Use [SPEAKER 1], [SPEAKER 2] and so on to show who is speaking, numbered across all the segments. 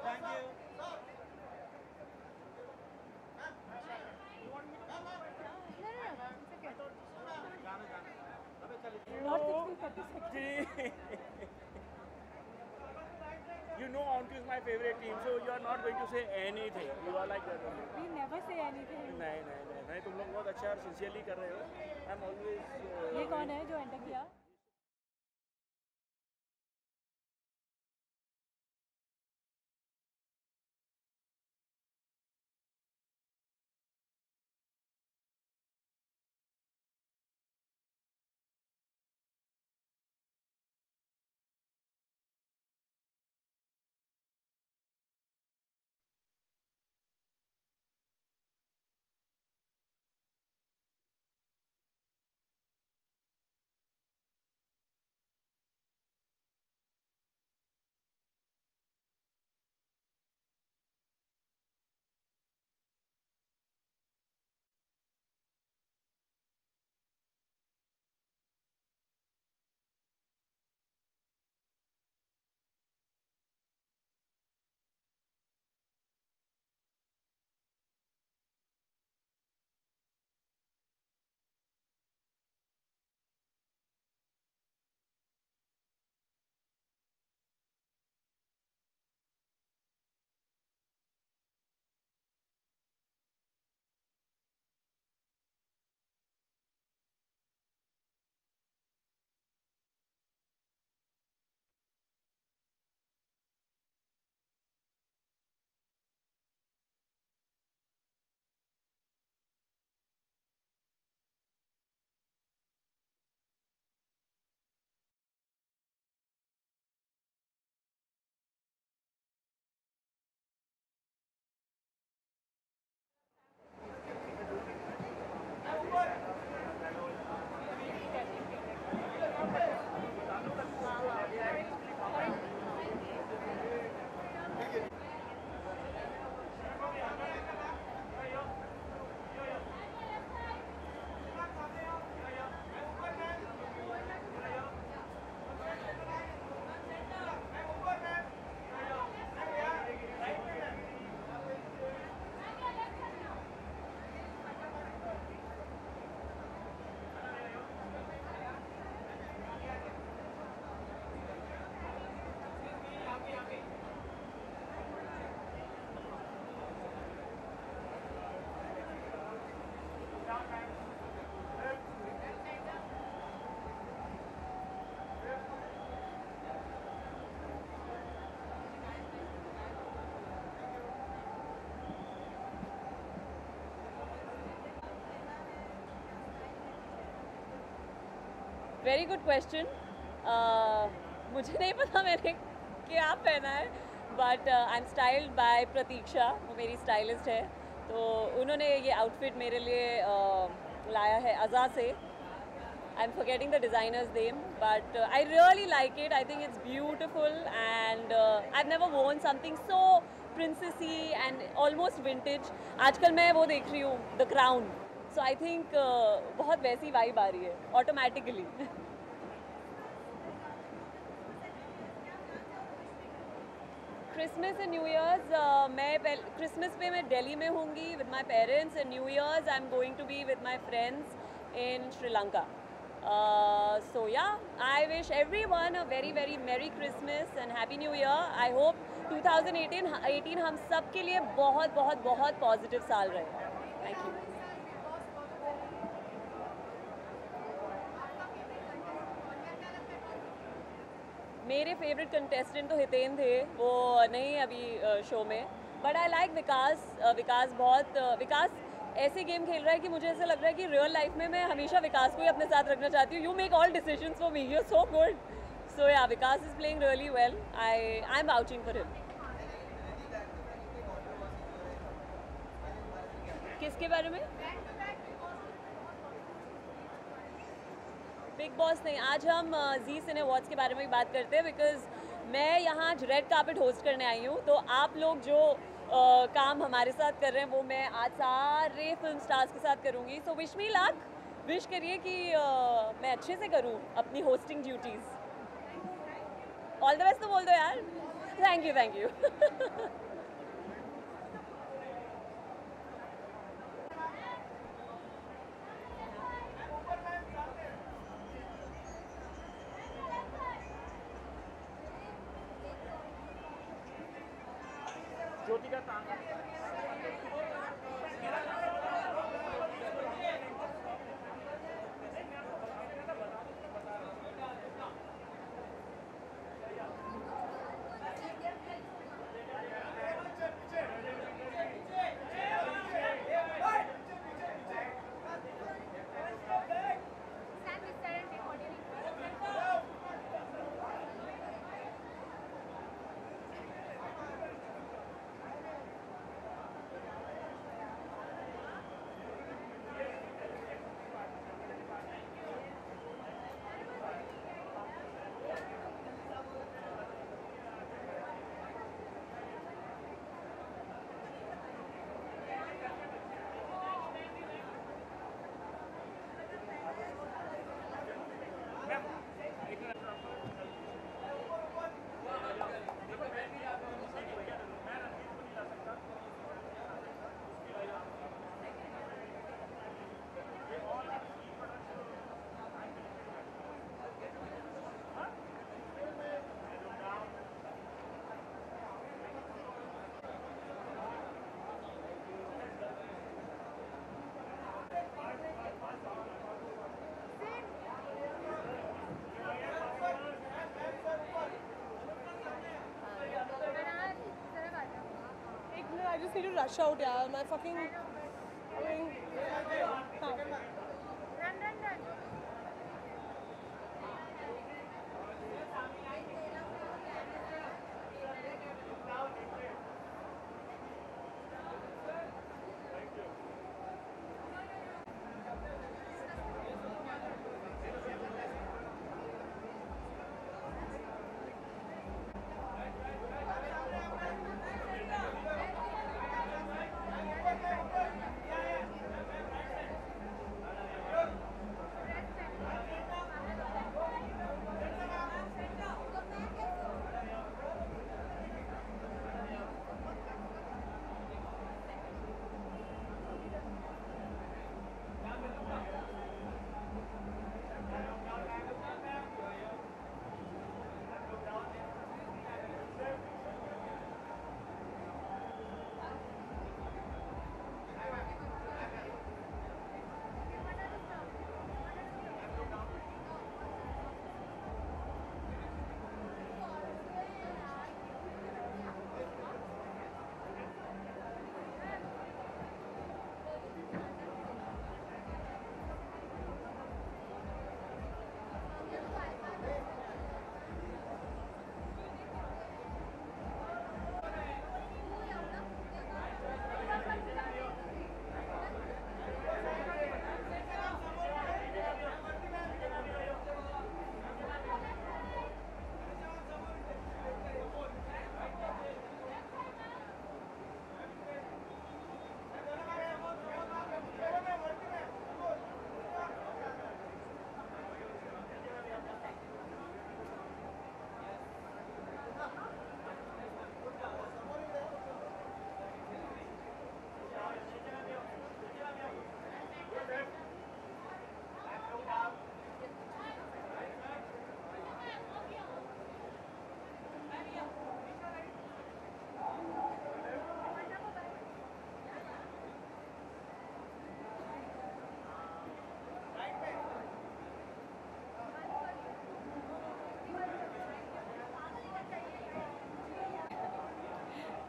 [SPEAKER 1] Thank you. You know Aunty is my favorite team, so you are not going to say anything. You are like that only.
[SPEAKER 2] We never say anything.
[SPEAKER 1] नहीं तुम लोग बहुत अच्छा और sincerely कर रहे हो. I'm always.
[SPEAKER 2] ये कौन है जो एंटर किया?
[SPEAKER 3] Very good question. मुझे नहीं पता मैंने क्या पहना है, but I am styled by Pratiksha, वो मेरी स्टाइलिस्ट है. तो उन्होंने ये आउटफिट मेरे लिए लाया है अज़ा से. I'm forgetting the designer's name, but I really like it. I think it's beautiful, and I've never worn something so princessy and almost vintage. आजकल मैं वो देख रही हूँ The Crown, so I think बहुत वैसी वाइब आ रही है automatically. Christmas and new years मैं क्रिसमस पे मैं दिल्ली में होंगी with my parents, and new years I am going to be with my friends in Sri Lanka. So yeah, I wish everyone a very very merry Christmas and happy new year. I hope 2018 हम सब के लिए बहुत बहुत बहुत positive साल रहे. Thank you. मेरे फेवरेट कंटेस्टेंट तो हितेन थे, वो नहीं अभी शो में, बट आई लाइक विकास. विकास ऐसे गेम खेल रहा है कि मुझे ऐसा लग रहा है कि रियल लाइफ में मैं हमेशा विकास को ही अपने साथ रखना चाहती हूँ. You make all decisions for me, you are so good. So ya, Vikas is playing really well. I am vouching for him. किसके बारे में? बिग बॉस नहीं, आज हम जी सिने अवार्ड्स के बारे में बात करते हैं, बिकॉज मैं यहाँ रेड कार्पेट होस्ट करने आई हूँ. तो आप लोग जो काम हमारे साथ कर रहे हैं वो मैं आज सारे फिल्म स्टार्स के साथ करूँगी. So wish me luck. Wish करिए कि मैं अच्छे से करूँ अपनी hosting duties. All the best तो बोल दो यार. Thank you.
[SPEAKER 1] ज्योति का काम
[SPEAKER 4] I just need to rush out, yeah. My fucking. हाँ.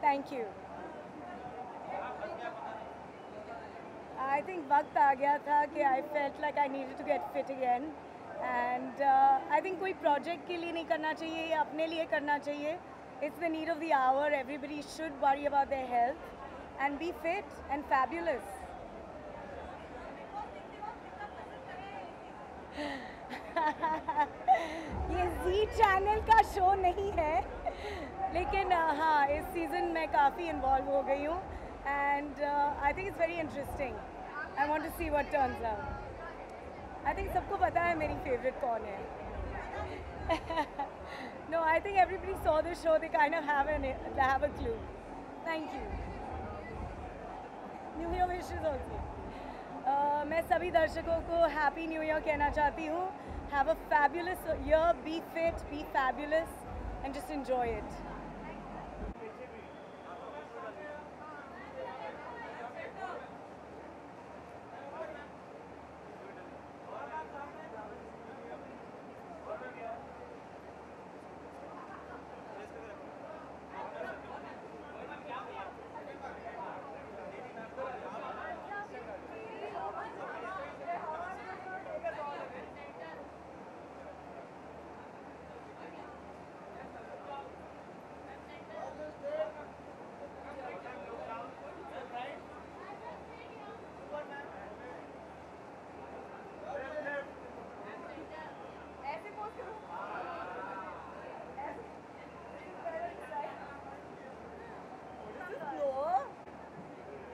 [SPEAKER 2] Thank you. I think वक्त आ गया था कि I felt like I needed to get fit again, and I think कोई project के लिए नहीं करना चाहिए या अपने लिए करना चाहिए. It's the need of the hour. Everybody should worry about their health and be fit and fabulous. ये Z चैनल का शो नहीं है, लेकिन हाँ इस सीज़न में काफ़ी इन्वॉल्व हो गई हूँ and I think it's very interesting. I want to see what turns out. I think सबको पता है मेरी फेवरेट कौन है. No, I think everybody saw the show. They kind of have a clue. Thank you. New Year wishes also. मैं सभी दर्शकों को हैप्पी न्यू ईयर कहना चाहती हूँ. Have a fabulous year. Be fit, be fabulous, and just enjoy it.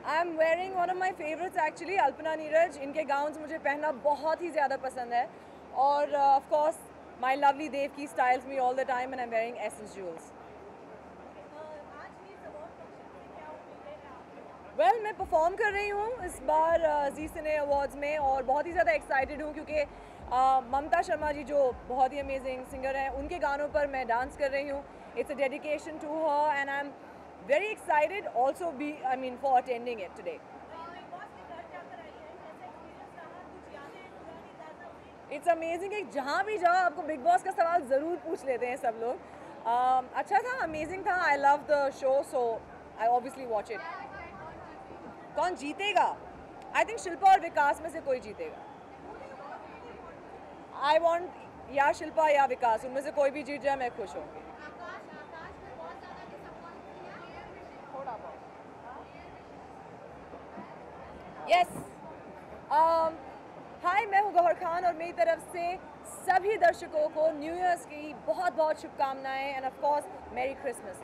[SPEAKER 5] I'm wearing one of my favorites actually, Alpana Neeraj. इनके gowns मुझे पहनना बहुत ही ज़्यादा पसंद है और of course my lovely Devki styles me all the time and I'm wearing Essence Jewels. Well, मैं perform कर रही हूँ इस बार जी सिने अवार्ड्स में और बहुत ही ज़्यादा एक्साइटेड हूँ क्योंकि ममता शर्मा जी जो बहुत ही अमेजिंग सिंगर हैं उनके गानों पर मैं डांस कर रही हूँ. It's a dedication to her and I'm very excited also for attending it today. It's amazing कि जहाँ भी जाओ आपको बिग बॉस का सवाल ज़रूर पूछ लेते हैं सब लोग. अच्छा था, amazing था. I love the show, so I obviously watch it. कौन जीतेगा? I think शिल्पा और विकास में से कोई जीतेगा. I want या शिल्पा या विकास, उनमें से कोई भी जीत जाए मैं खुश हूँ. Yes. हाय, मैं हूँ गौहर खान और मेरी तरफ से सभी दर्शकों को न्यू ईयर्स की बहुत बहुत शुभकामनाएं and of course merry Christmas.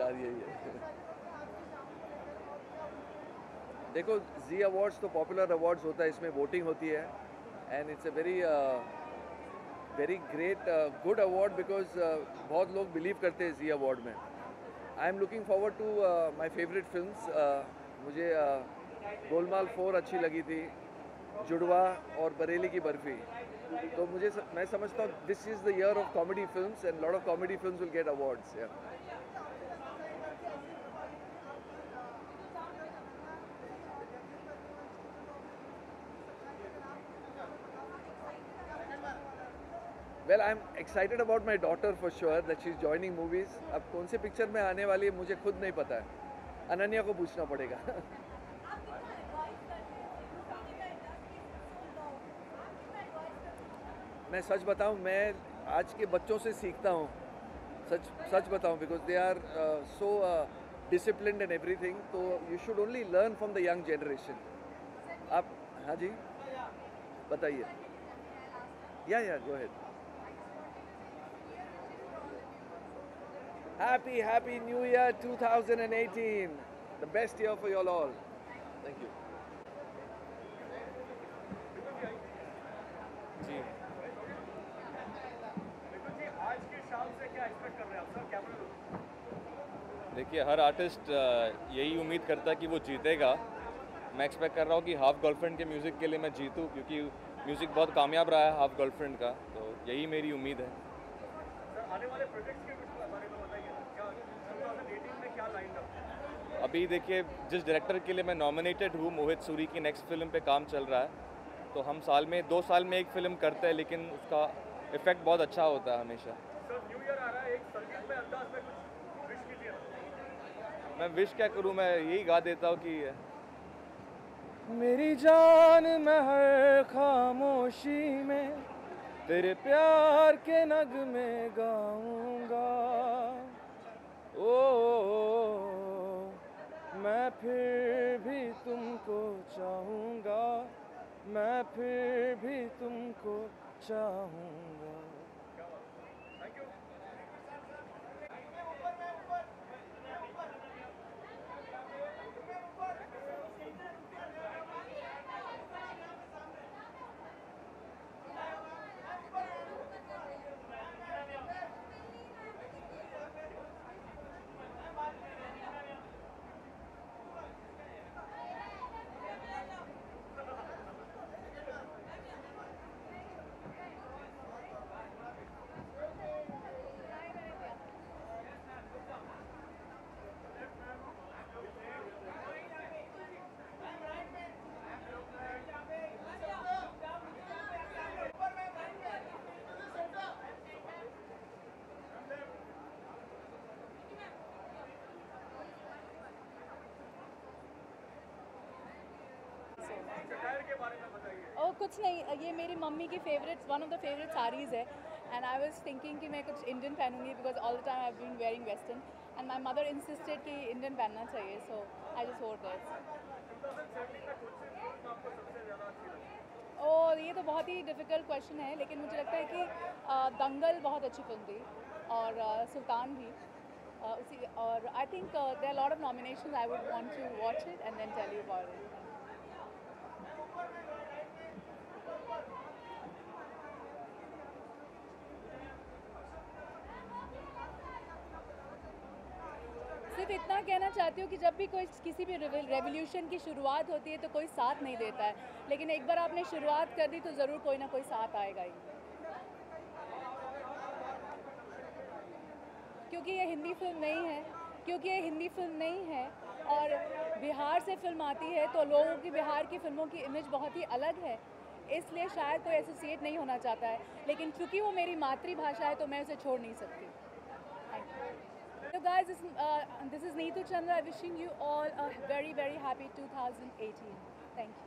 [SPEAKER 6] यही है. देखो, जी अवार्ड्स तो पॉपुलर अवार्ड्स होता है, इसमें वोटिंग होती है and it's a very great good award because बहुत लोग बिलीव करते हैं जी अवार्ड में. I am looking forward to my favourite films. मुझे गोलमाल 4 अच्छी लगी थी, जुड़वा और बरेली की बर्फी. तो मैं समझता हूँ this is the year of comedy films and lot of comedy films will get awards. Well, I'm excited about my daughter for sure that she's joining movies. अब कौन से पिक्चर में आने वाली है मुझे खुद नहीं पता है, अनन्या को पूछना पड़ेगा. मैं सच बताऊं, मैं आज के बच्चों से सीखता हूं. सच बताऊं because they are so disciplined and everything. तो you should only learn from the young generation. आप हाँ जी बताइए. Yeah, go ahead. Happy New Year 2018. The best year for you all. Thank you.
[SPEAKER 1] जी. आज के शाम से क्या एक्सपेक्ट कर रहे हैं आप सर? क्या बोलोगे?
[SPEAKER 7] देखिए, हर आर्टिस्ट यही उम्मीद करता है कि वो जीतेगा. मैं एक्सपेक्ट कर रहा हूँ कि हाफ गर्लफ्रेंड के म्यूज़िक के लिए मैं जीतूँ क्योंकि म्यूज़िक बहुत कामयाब रहा है हाफ गर्लफ्रेंड का. तो यही मेरी उम्मीद है.
[SPEAKER 1] सर, आने वाले प्रोजेक्ट्स के बारे में बताइए. क्या 2018 में क्या लाइन अप?
[SPEAKER 7] अभी देखिए, जिस डायरेक्टर के लिए मैं नॉमिनेटेड हूँ, मोहित सूरी की नेक्स्ट फिल्म पे काम चल रहा है. तो हम 2 साल में एक फ़िल्म करते हैं, लेकिन उसका इफ़ेक्ट बहुत अच्छा होता है हमेशा.
[SPEAKER 1] सर, न्यू ईयर आ रहा है, एक संगीत में अंदाज में कुछ विश कीजिए.
[SPEAKER 7] मैं विश क्या करूँ, मैं यही गा देता हूँ कि मेरी जान मैं हर खामोशी में तेरे प्यार के नगमे गाऊंगा। ओ, मैं फिर भी तुमको चाहूँगा, मैं फिर भी तुमको चाहूँगा।
[SPEAKER 8] और कुछ नहीं, ये मेरी मम्मी की favourite, one of the favourite saris है एंड आई वाज थिंकिंग कि मैं कुछ इंडियन पहनूंगी because all the time I have been wearing western and my mother insisted कि इंडियन पहनना चाहिए, सो आई जस्ट वोर दैट। और ये तो बहुत ही डिफ़िकल्ट क्वेश्चन है, लेकिन मुझे लगता है कि दंगल बहुत अच्छी फिल्म थी और सुल्तान भी उसी, और I think there are lot of nominations, I would want to watch it and then tell you about it. सिर्फ इतना कहना चाहती हूँ कि जब भी कोई किसी भी रेवोल्यूशन की शुरुआत होती है तो कोई साथ नहीं देता है, लेकिन एक बार आपने शुरुआत कर दी तो ज़रूर कोई ना कोई साथ आएगा ही। क्योंकि ये हिंदी फिल्म नहीं है, और बिहार से फिल्म आती है तो लोगों की बिहार की फिल्मों की इमेज बहुत ही अलग है, इसलिए शायद कोई एसोसिएट नहीं होना चाहता है, लेकिन क्योंकि वो मेरी मातृभाषा है तो मैं उसे छोड़ नहीं सकती। Thank you. So guys, this is Neetu Chandra wishing you all a very, very happy 2018. Thank you.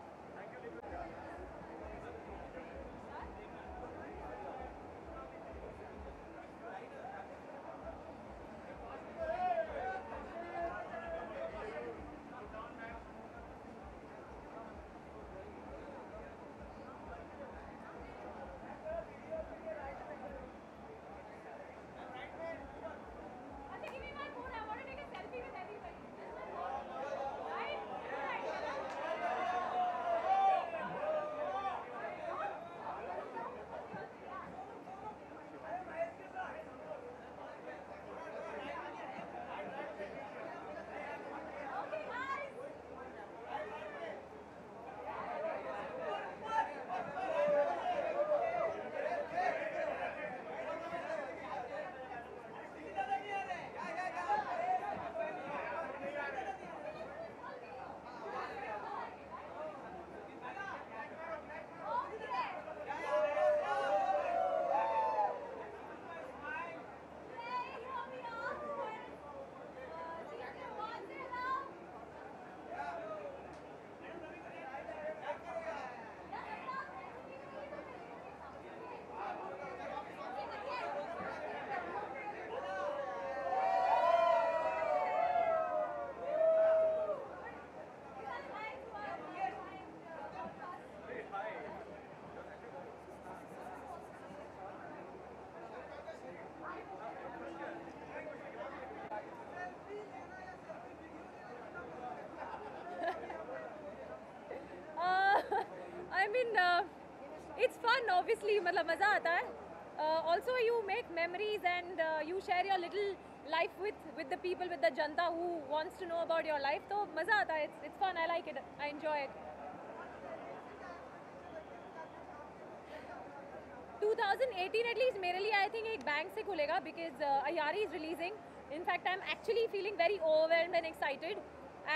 [SPEAKER 8] It's fun, obviously, मतलब मज़ा आता है. Also, you make memories and you share your little life with the people, with the Janata who wants to know about your life. तो मज़ा आता है. It's fun. I like it. I enjoy it. 2018 at least मेरे लिए I think एक bank से खुलेगा because Ayari is releasing. In fact, I'm actually feeling very overwhelmed and excited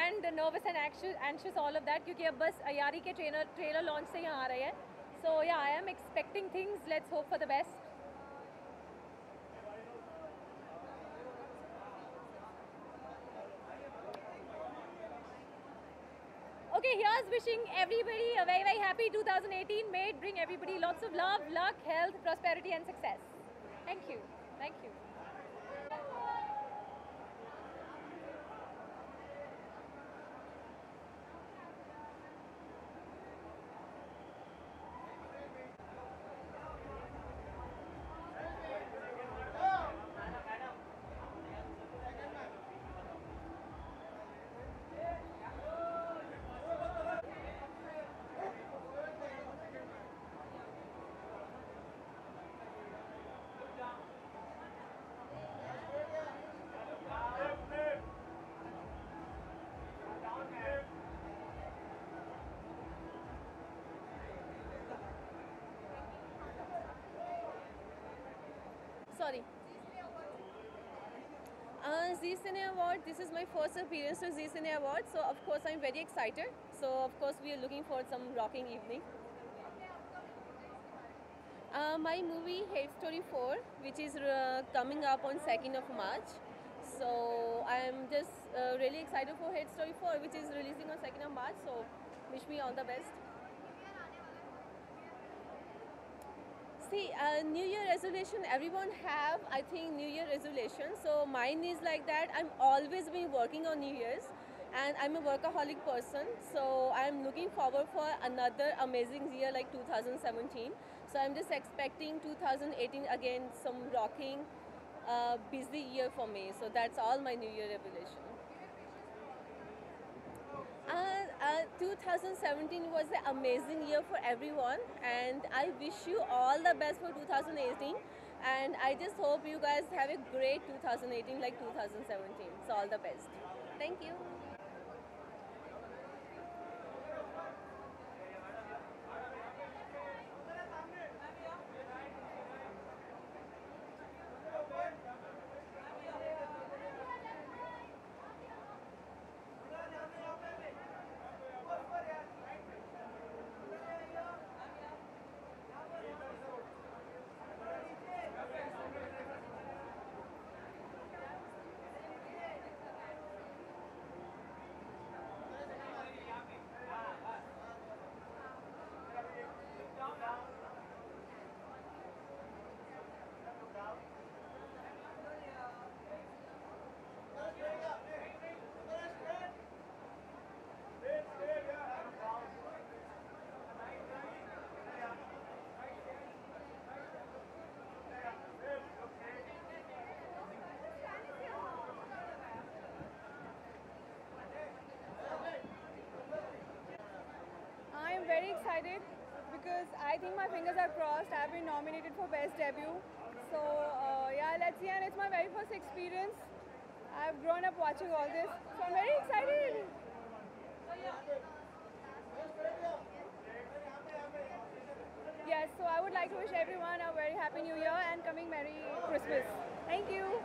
[SPEAKER 8] and nervous and anxious all of that क्योंकि अब बस Ayari के trailer launch से यहाँ आ रहे हैं. So yeah, I am expecting things. Let's hope for the best. Okay, here's wishing everybody a very, very happy 2018. May it bring everybody lots of love, luck, health, prosperity and success. Thank you. Thank you.
[SPEAKER 9] Sorry. Zee Cine Award, this is my first appearance to Zee Cine Award, so of course I'm very excited. So of course we are looking for some rocking evening. My movie Hate Story 4, which is coming up on 2nd of March. So I'm just really excited for Hate Story 4, which is releasing on 2nd of March. So wish me all the best. See, New Year resolution, everyone have, I think, New Year resolution. So mine is like that. I'm always been working on New Year's and I'm a workaholic person. So I'm looking forward for another amazing year like 2017. So I'm just expecting 2018 again, some rocking, busy year for me. So that's all my New Year resolution. 2017 was an amazing year for everyone and I wish you all the best for 2018 and I just hope you guys have a great 2018 like 2017. So all the best. Thank you.
[SPEAKER 4] I'm very excited because I think my fingers are crossed. I've been nominated for Best Debut. So yeah, let's see. And it's my very first experience. I've grown up watching all this. So I'm very excited. Yes, so I would like to wish everyone a very happy New Year and coming Merry Christmas. Thank you.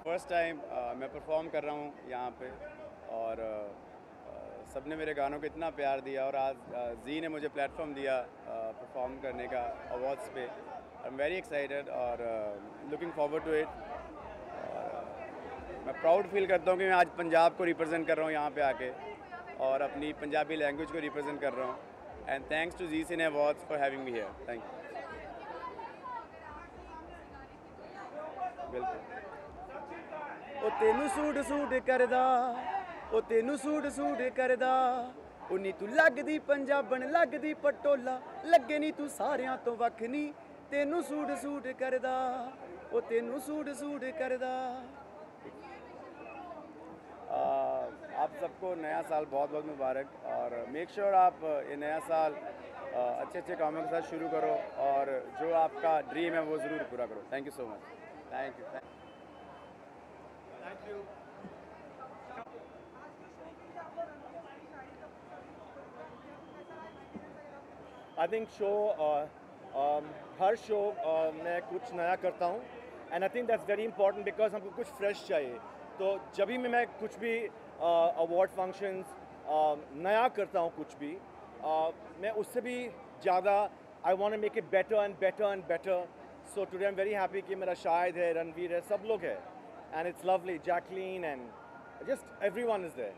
[SPEAKER 10] First time मैं perform कर रहा हूँ यहाँ पे और सबने मेरे गानों को इतना प्यार दिया और आज जी ने मुझे प्लेटफॉर्म दिया परफॉर्म करने का अवार्ड्स पे आई एम वेरी एक्साइटेड और लुकिंग फॉरवर्ड टू इट मैं प्राउड फील करता हूँ कि मैं आज पंजाब को रिप्रेजेंट कर रहा हूँ यहाँ पे आके और अपनी पंजाबी लैंग्वेज को रिप्रेजेंट कर रहा हूँ। And thanks to Zee cine awards for having me here. Thank you. बिल्कुल। ओ तेनू सूट सूट करदा, ओ तेनू सूट सूट करदा, उन्नी तू लगदी पंजाबन लगदी पटोला, लगे नी तू सारियां तो वख नी, तेनू सूट सूट करदा, ओ तेनू सूट सूट करदा। आप सबको नया साल बहुत बहुत मुबारक और मेक श्योर आप ये नया साल अच्छे अच्छे कामों के साथ शुरू करो और जो आपका ड्रीम है वो ज़रूर पूरा करो। Thank you so much. Thank you.
[SPEAKER 1] Thank you. I think her show मैं कुछ नया करता हूँ and I think that's very important because हमको कुछ फ्रेश चाहिए। तो जब भी मैं कुछ भी अवार्ड फंक्शंस नया करता हूँ कुछ भी मैं उससे भी ज़्यादा I want to make it better and better and better. So today I am very happy कि मेरा शाहिद है, रणवीर है, सब लोग हैं and it's lovely, Jacqueline and just everyone is there.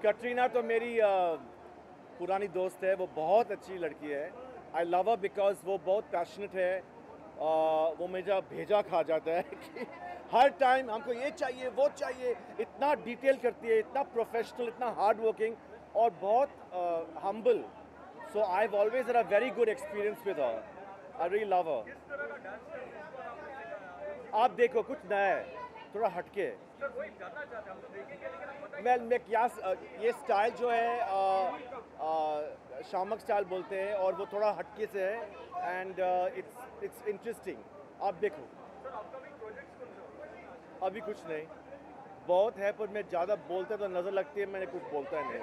[SPEAKER 1] Katrina तो मेरी पुरानी दोस्त है, वो बहुत अच्छी लड़की है। आई लव हर बिकॉज वो बहुत पैशनेट है। वो मेरा भेजा खा जाता है कि हर टाइम हमको ये चाहिए वो चाहिए, इतना डिटेल करती है, इतना प्रोफेशनल, इतना हार्ड वर्किंग और बहुत humble. So I have always had a very good experience with her. I really love हर। आप देखो कुछ नया है, थोड़ा हटके। मैं क्या ये स्टाइल जो है शामक स्टाइल बोलते हैं और वो थोड़ा हटके से है एंड इट्स इंटरेस्टिंग। आप देखो। अभी कुछ नहीं, बहुत है पर मैं ज़्यादा बोलता तो नज़र लगती है, मैंने कुछ बोलता नहीं।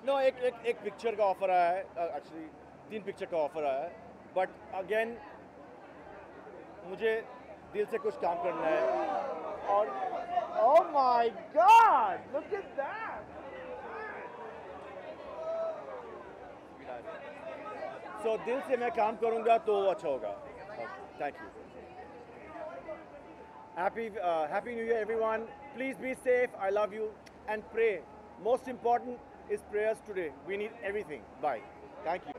[SPEAKER 1] नो एक पिक्चर का ऑफर आया है, एक्चुअली 3 पिक्चर का ऑफर आया है, बट अगेन मुझे दिल से कुछ काम करना है और oh my God, look at that! So दिल से मैं काम करूँगा तो अच्छा होगा। Thank you. Happy New Year, everyone. Please be safe. I love you and pray. Most important is prayers today. We need everything. Bye. Thank you.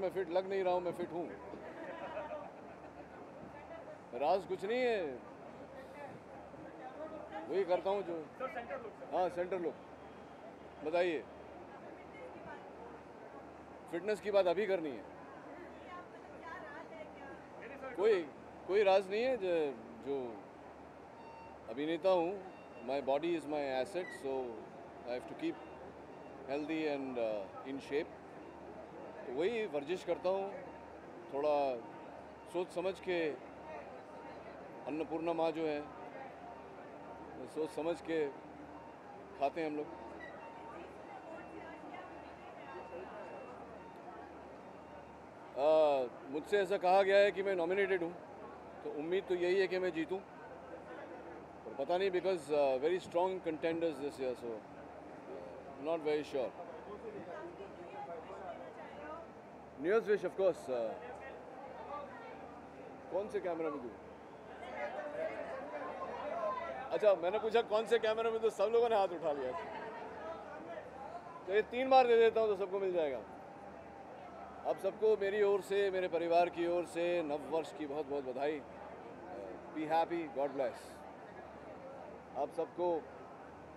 [SPEAKER 6] मैं fit लग नहीं रहा हूँ, मैं फिट हूँ। राज कुछ नहीं है, वही करता हूँ जो। हाँ, सेंटर लुक। बताइए, फिटनेस की बात अभी करनी है। कोई राज नहीं है। जो अभिनेता हूँ, my body is my asset, so I have to keep healthy and in shape. तो वही वर्जिश करता हूँ, थोड़ा सोच समझ के। अन्नपूर्णा माँ जो है, सोच समझ के खाते हैं हम लोग। मुझसे ऐसा कहा गया है कि मैं नॉमिनेटेड हूँ, तो उम्मीद तो यही है कि मैं जीतूँ, पर पता नहीं, because very strong contenders this year, so not very sure. New years wish, of course. कौन से कैमरा में दूँ?
[SPEAKER 11] अच्छा, मैंने पूछा कौन से कैमरे में, तो सब लोगों ने हाथ उठा लिया। तो ये 3 बार दे देता हूँ तो सबको मिल जाएगा। अब सबको मेरी ओर से, मेरे परिवार की ओर से नव वर्ष की बहुत बहुत बधाई। Be happy, God bless. आप सबको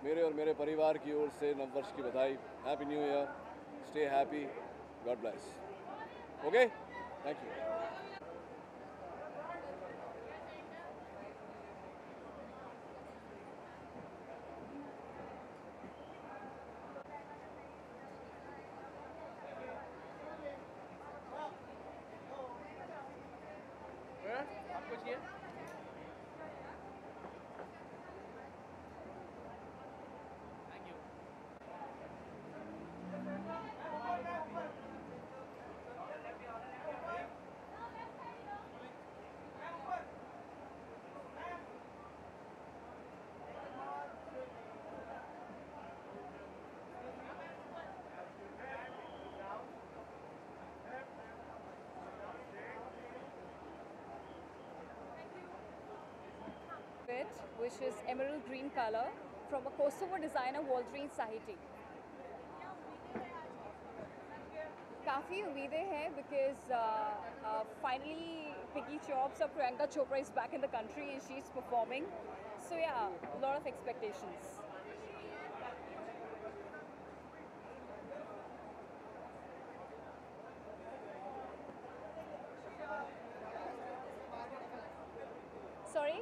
[SPEAKER 11] मेरे और मेरे परिवार की ओर से नव वर्ष की बधाई। Happy new year, stay happy, God bless. Okay, thank you.
[SPEAKER 8] which is emerald green color from a Kosovo designer Waldreen Sahiti. काफ़ी उम्मीदें हैं because finally Piggy Chops or Priyanka Chopra is back in the country and she's performing. So yeah, a lot of expectations. Sorry?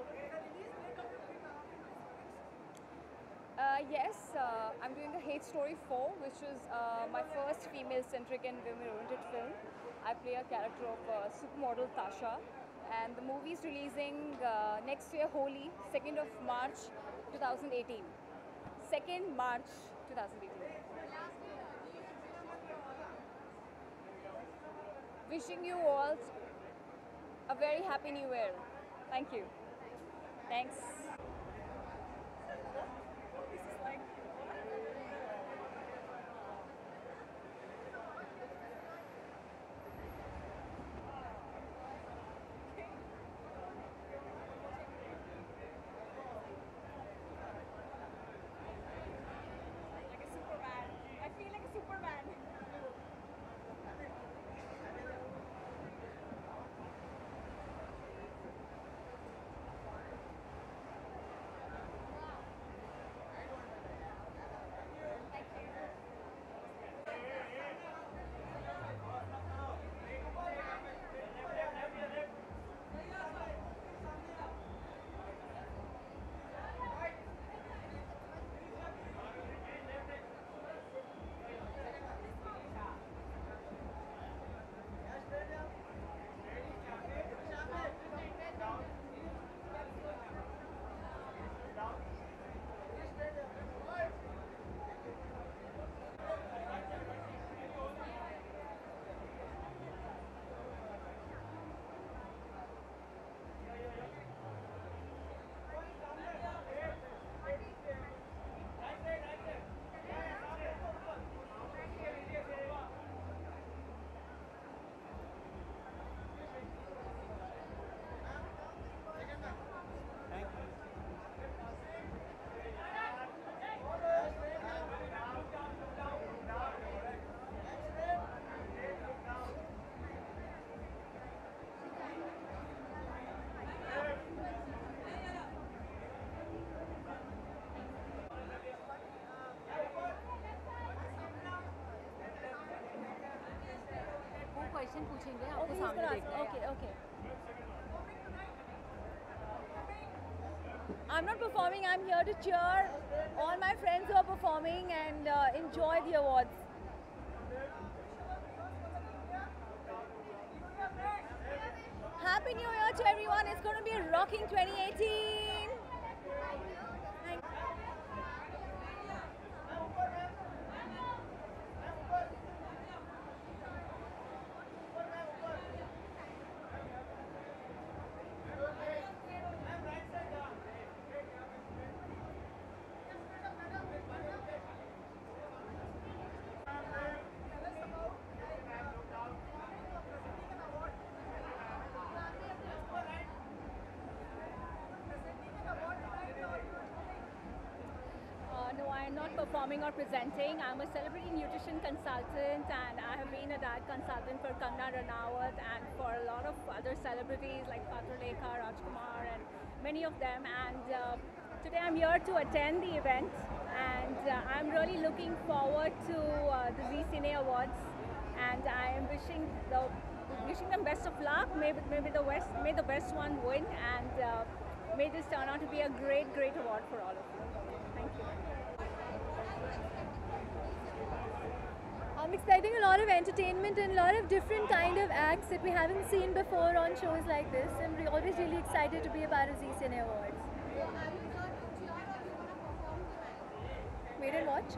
[SPEAKER 8] Yes, I'm doing the Hate Story 4, which is my first female-centric and women-oriented film. I play a character of supermodel Tasha, and the movie is releasing next year, Holi, 2nd of March 2018. 2nd March 2018. Wishing you all a very happy new year. Thank you. Thanks.
[SPEAKER 12] Question पूछेंगे आपको सामने देखना है।
[SPEAKER 8] Okay, okay. I'm not performing, I'm here to cheer all my friends who are performing and enjoy the awards. Happy New Year to everyone. It's going to be a rocking 2018. Thank you.
[SPEAKER 12] performing or presenting. I'm a celebrity nutrition consultant, and I have been a diet consultant for Kangana Ranaut and for a lot of other celebrities like Patrulekha, Rajkumar, and many of them. And today I'm here to attend the event, and I'm really looking forward to the Zee Cine Awards, and I am wishing them best of luck. May the best one win, and may this turn out to be a great award for all of you. Thank you.
[SPEAKER 8] I'm expecting a lot of entertainment and a lot of different kind of acts that we haven't seen before on shows like this. I'm always really excited to be a part of Zee Cine Awards. Wait and watch.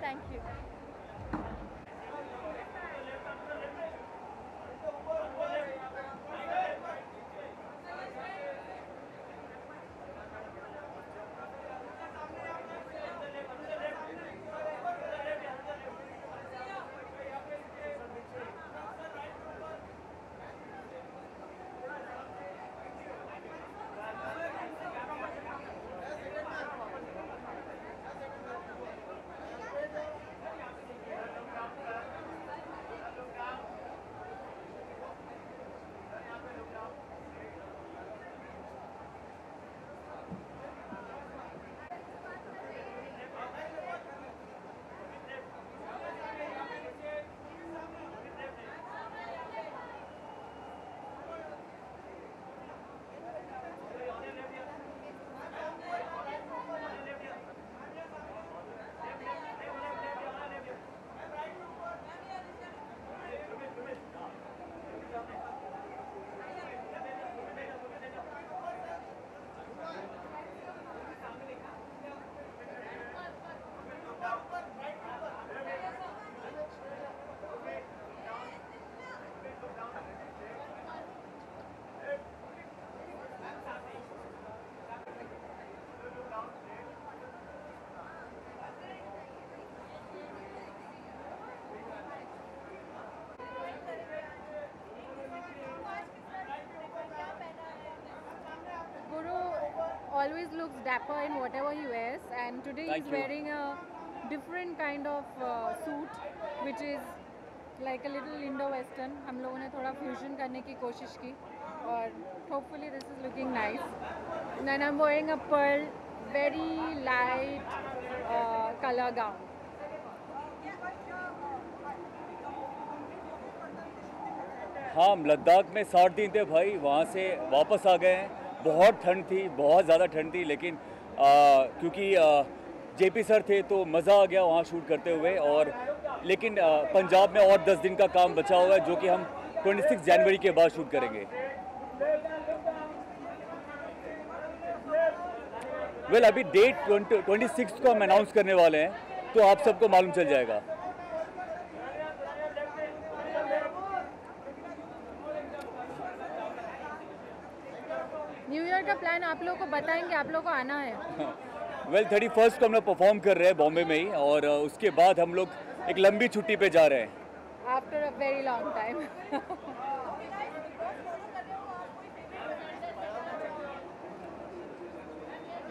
[SPEAKER 8] Thank you.
[SPEAKER 12] Always looks dapper in whatever he wears, and today he's wearing a different kind of suit which is like a little Indo-Western. हम लोगों ने थोड़ा fusion करने की कोशिश की और hopefully this is looking nice. And then I'm wearing a pearl very light color gown.
[SPEAKER 13] हाँ, लद्दाख में 60 दिन थे भाई, वहाँ से वापस आ गए हैं। बहुत ठंड थी, बहुत ज़्यादा ठंड थी, लेकिन क्योंकि जेपी सर थे तो मज़ा आ गया वहाँ शूट करते हुए। और लेकिन पंजाब में और 10 दिन का काम बचा हुआ है जो कि हम 26 जनवरी के बाद शूट करेंगे। वेल अभी डेट 26 को हम अनाउंस करने वाले हैं, तो आप सबको मालूम चल जाएगा।
[SPEAKER 12] न्यू ईयर का प्लान आप लोगों को बताएंगे, आप लोगों को आना है।
[SPEAKER 13] वेल 31 को हम लोग परफॉर्म कर रहे हैं बॉम्बे में ही, और उसके बाद हम लोग एक लंबी छुट्टी पे जा रहे हैं।
[SPEAKER 12] After a very long time.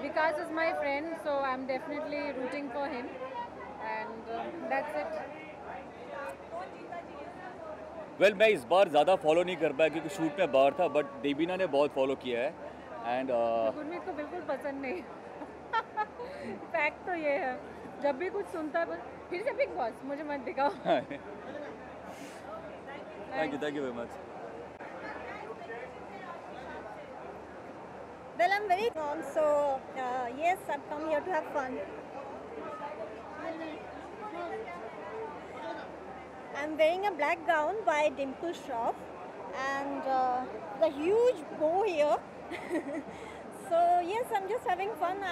[SPEAKER 12] Vikas is my friend, so I am definitely rooting for him, and that's it.
[SPEAKER 13] Well मैं इस बार ज़्यादा फॉलो नहीं कर पाया क्योंकि शूट में बाहर था, बट देवीना ने बहुत फॉलो किया है। एंड
[SPEAKER 12] गुरमीत को बिल्कुल पसंद नहीं। फैक्ट तो ये है, जब भी कुछ सुनता है फिर से बिग बॉस, मुझे मत दिखाओ।
[SPEAKER 13] Thank you very much.
[SPEAKER 14] Well, I'm very calm, so yes, I've come here to have fun. I'm wearing a black gown by Dimple Shroff, and the huge bow here. So yes, I'm just having fun.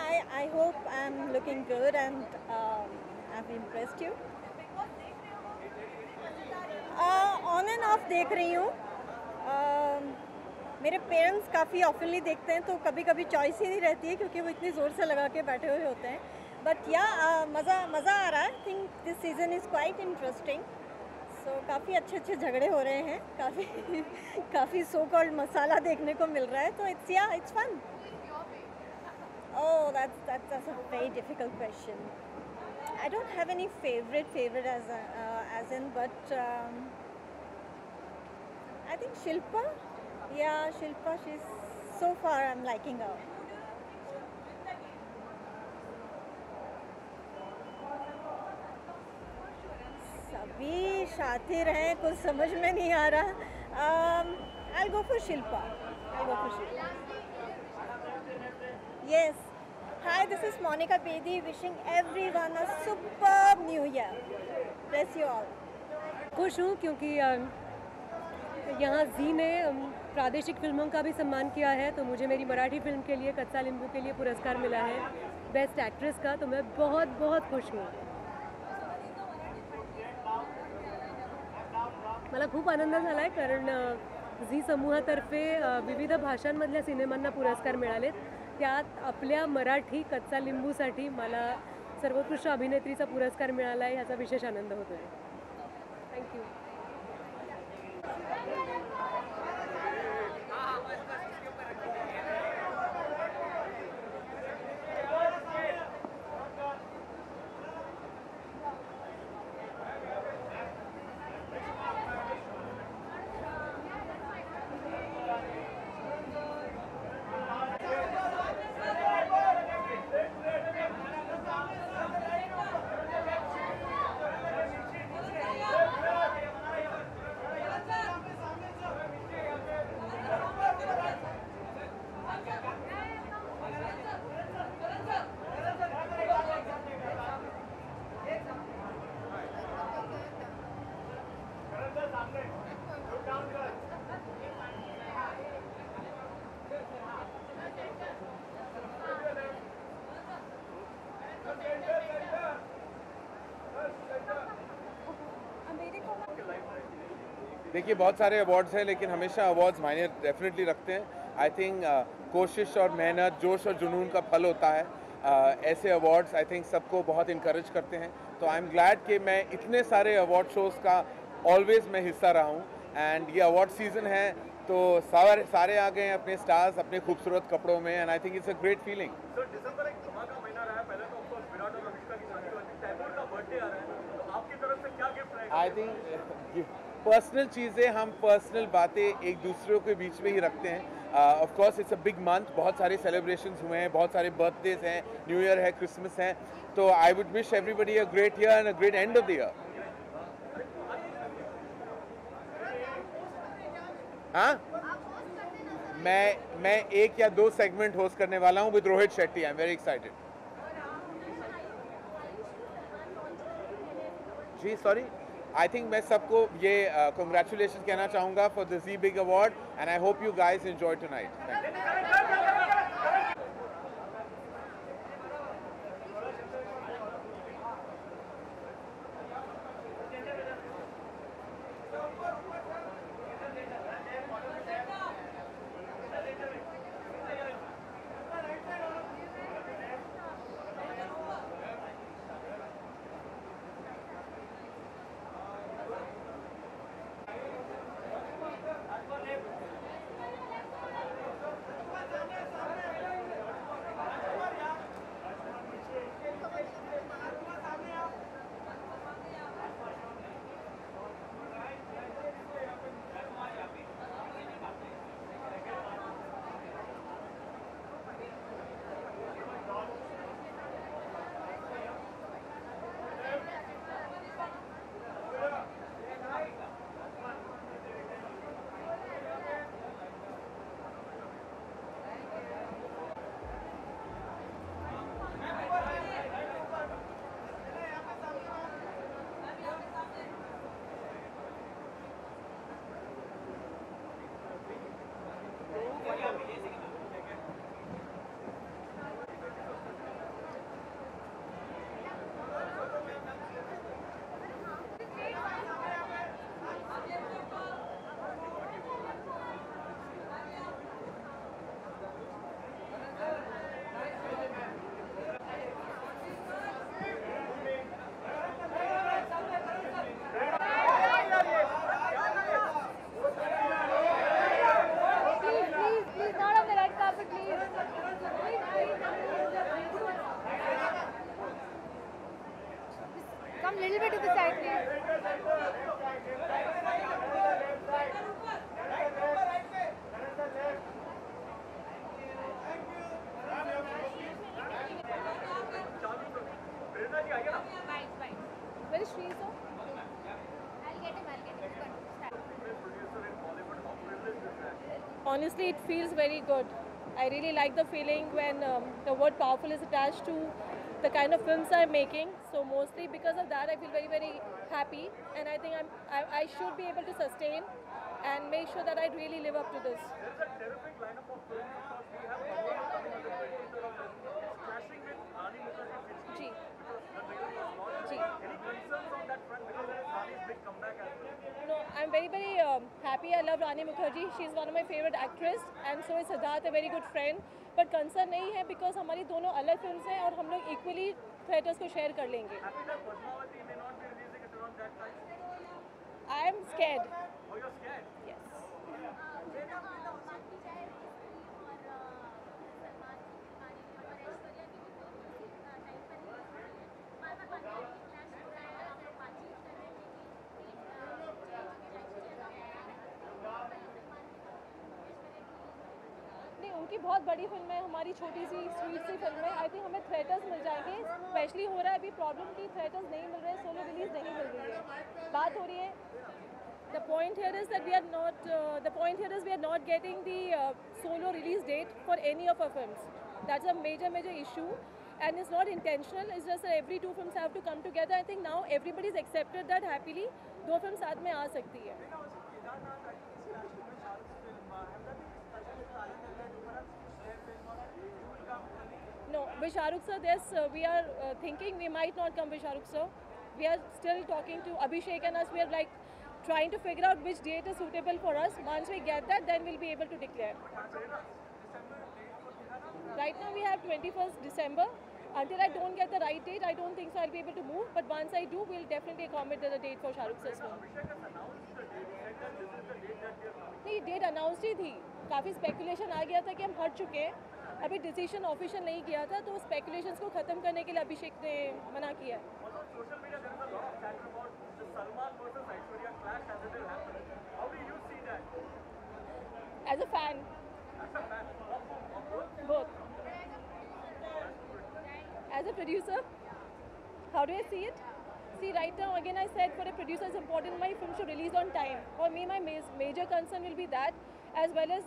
[SPEAKER 14] I hope I'm looking good and I've impressed you. On and off देख रही हूँ। मेरे parents काफ़ी ऑफनली देखते हैं, तो कभी कभी चॉइस ही नहीं रहती है क्योंकि वो इतनी ज़ोर से लगा के बैठे हुए होते हैं। बट या मज़ा आ रहा है। I think this season is quite interesting. So काफ़ी अच्छे झगड़े हो रहे हैं, काफ़ी सो कॉल्ड मसाला देखने को मिल रहा है, तो it's fun. Oh, that's a very difficult question. I don't have any favorite as in, but I think Shilpa. Yeah, Shilpa. She's so far I'm liking her. सभी शातिर हैं, कुछ समझ में नहीं आ रहा. I'll go for Shilpa. Yes. Hi, this is Monica Bedi wishing everyone a superb New Year. Bless you all.
[SPEAKER 15] खुश हूँ क्योंकि यहाँ जी ने प्रादेशिक फिल्मों का भी सम्मान किया है, तो मुझे मेरी मराठी फिल्म के लिए कच्चा लिंबू के लिए पुरस्कार मिला है बेस्ट एक्ट्रेस का, तो मैं बहुत बहुत खुश हूँ. मला खूप आनंद झाला आहे कारण झी समूहातर्फे विविध भाषांमधल्या सिनेमांना पुरस्कार मिळालेत. त्यात आपल्या मराठी कच्चा लिंबूसाठी मला सर्वोत्कृष्ट अभिनेत्रीचा पुरस्कार मिळाला आहे, ह्याचा विशेष आनंद होतो आहे. थँक्यू.
[SPEAKER 16] देखिए बहुत सारे अवार्ड्स हैं, लेकिन हमेशा अवार्ड्स मायने डेफिनेटली रखते हैं. आई थिंक कोशिश और मेहनत, जोश और जुनून का फल होता है. ऐसे अवार्ड्स आई थिंक सबको बहुत इनकरेज करते हैं. तो आई एम ग्लैड कि मैं इतने सारे अवार्ड शोज़ का ऑलवेज मैं हिस्सा रहा हूँ. एंड ये अवार्ड सीज़न है तो सारे आ गए हैं अपने स्टार्स अपने खूबसूरत कपड़ों में. And I think it's a great feeling.
[SPEAKER 17] दिसंबर एक धमाका महीना रहा है. पहले तो ऑफ कोर्स विराट और अनुष्का की शादी हुई थी. तैमूर का बर्थडे आ रहा है, तो आपकी तरफ से क्या गिफ्ट रहेगा?
[SPEAKER 16] आई थिंक पर्सनल चीज़ें, हम पर्सनल बातें एक दूसरे के बीच में ही रखते हैं. Of course it's a big month, बहुत सारे सेलिब्रेशंस हुए हैं, बहुत सारे बर्थडेज हैं, न्यू ईयर है, क्रिसमस है. तो I would wish everybody a great year and a great end of the year. हाँ, मैं 1 या 2 सेगमेंट होस्ट करने वाला हूँ with Rohit Shetty. I am very excited. जी सॉरी, आई थिंक मैं सबको ये कंग्रेचुलेशन कहना चाहूँगा for the Zee big award and I hope you guys enjoy tonight. Thank you.
[SPEAKER 12] Come little bit to the side, please.
[SPEAKER 8] Where is Shri, sir?
[SPEAKER 12] I'll get him.
[SPEAKER 8] Honestly, it feels very good. I really like the feeling when the word powerful is attached to the kind of films I'm making. So mostly because of that, I feel very, very happy, and I think I should be able to sustain and make sure that I really live up to this.
[SPEAKER 17] There's a terrific lineup of films. Of course, we have Bhagwan coming on the 20th of April, clashing with Rani Mukherjee's Sixty, because the trailer was launched. Any concerns on that front, because there is Rani's big comeback as well?
[SPEAKER 8] No, I'm very, very happy. I love Rani Mukherjee. She's one of my favorite actress, and so is Siddharth, a very good friend. But concern नहीं है because हमारी दोनों अलग films हैं और हम लोग equally theatres को शेयर कर लेंगे.
[SPEAKER 17] Happy that Padmavati may not be releasing it around that time?
[SPEAKER 8] I am scared.
[SPEAKER 17] Oh, you're scared?
[SPEAKER 8] Yes. नहीं, उनकी बहुत बड़ी फिल्म है, हमारी छोटी सी स्वीट सी फिल्म है. आई थिंक हमें थिएटर्स मिल जाएंगे. स्पेशली हो रहा है अभी प्रॉब्लम कि थिएटर्स नहीं मिल रहे, सोलो रिलीज नहीं मिल रही है. बात हो रही है. The point here is that we are not. The point here is we are not getting the solo release date for any of our films. That's a major issue, and it's not intentional. It's just that every two films have to come together. I think now everybody's accepted that happily. दो film साथ में आ सकती है. No, with Shahrukh sir, we are thinking we might not come with Shahrukh sir. We are still talking to Abhishek and us. We are like trying to figure out which date is suitable for us. Once we get that, then we'll be able to declare. Right now we have 21st December. Until I don't get the right date, I don't think so I'll be able to move. But once I do, we'll definitely accommodate the date for Shahrukh sir's film. नहीं, date announce ही थी. काफ़ी speculation आ गया था कि हम हट चुके हैं. अभी डिसीजन ऑफिशियल नहीं किया था, तो स्पेकुलेशंस को ख़त्म करने के लिए अभिषेक ने मना किया है. As a fan. Both. As a producer, how do I see it? See, right now, again, I said for a producer, it's important my film should release on time. For me, my major concern will be that, as well as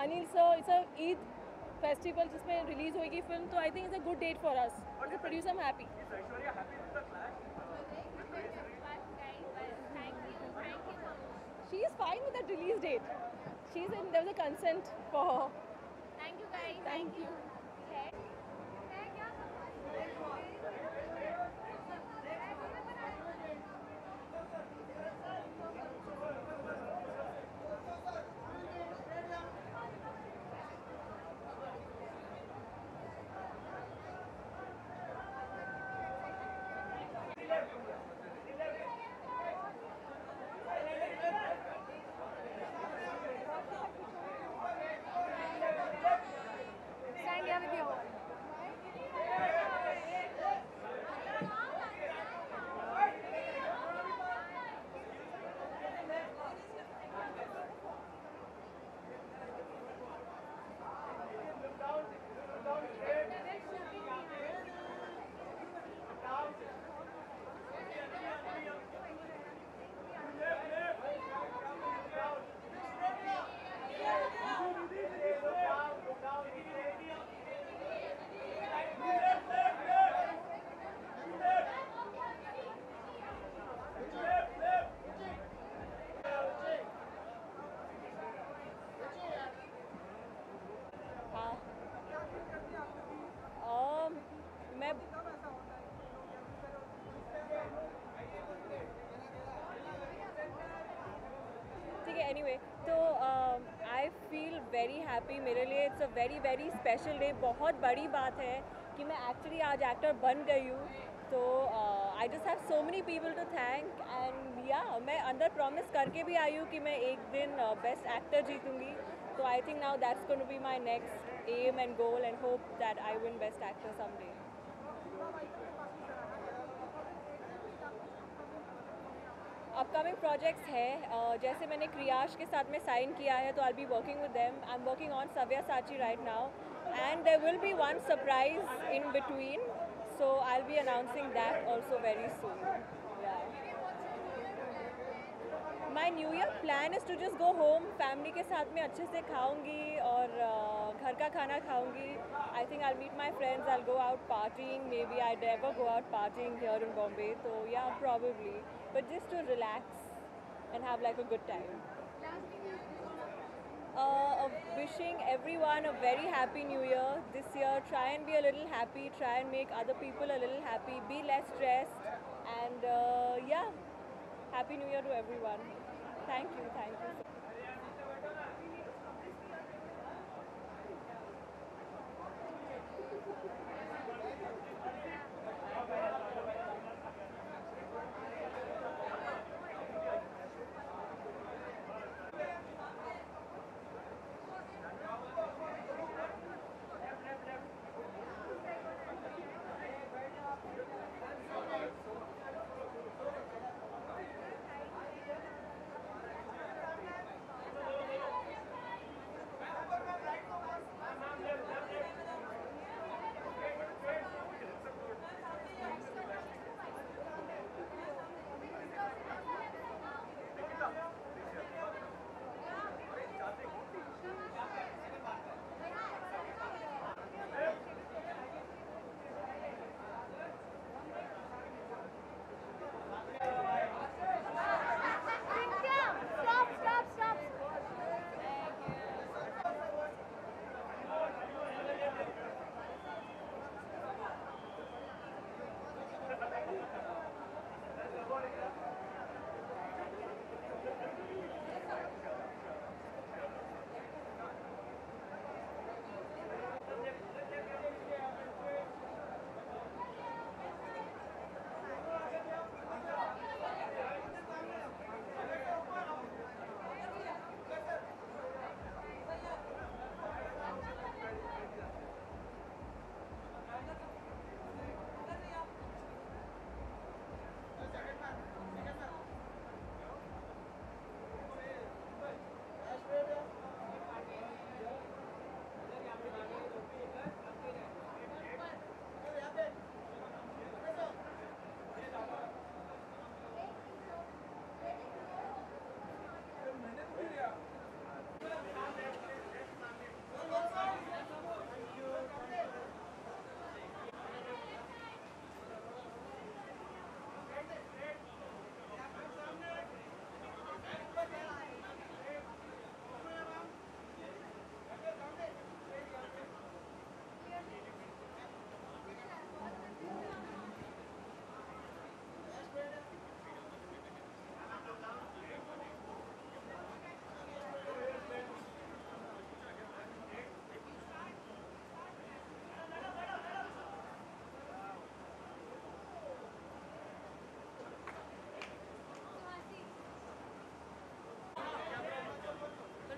[SPEAKER 8] Anil sir, it's a Eid festival जिसमें release होगी film, so I think it's a good date for us. As a producer, I'm happy.
[SPEAKER 17] Is Aishwarya happy with the clash?
[SPEAKER 8] She is fine with that release date. There was a consent for her.
[SPEAKER 12] Thank you guys.
[SPEAKER 8] Thank you.
[SPEAKER 12] Stand here with your wall.
[SPEAKER 8] मैं ठीक है. Anyway, तो I feel very happy. मेरे लिए it's a very special day. बहुत बड़ी बात है कि मैं एक्चुअली आज एक्टर बन गई हूँ. तो I just have so many people to thank, and या मैं अंदर प्रॉमिस करके भी आई हूँ कि मैं एक दिन बेस्ट एक्टर जीतूँगी. तो I think now that's going to be my next aim and goal, and hope that I win best actor someday.
[SPEAKER 3] Upcoming projects है, जैसे मैंने क्रियाश के साथ में साइन किया है तो I be working with them. I am working on सव्यासाची right now and there will be one surprise in between, so I will be announcing that also very soon. My new year plan is to just go home, family के साथ में अच्छे से खाऊंगी और घर का खाना खाऊंगी. I think I meet my friends, I go out partying, maybe I never go out partying here in Bombay, तो yeah probably, but just to relax and have like a good time. Wishing everyone a very happy new year this year. Try and be a little happy, try and make other people a little happy, be less stressed, and yeah, happy new year to everyone. Thank you, thank you.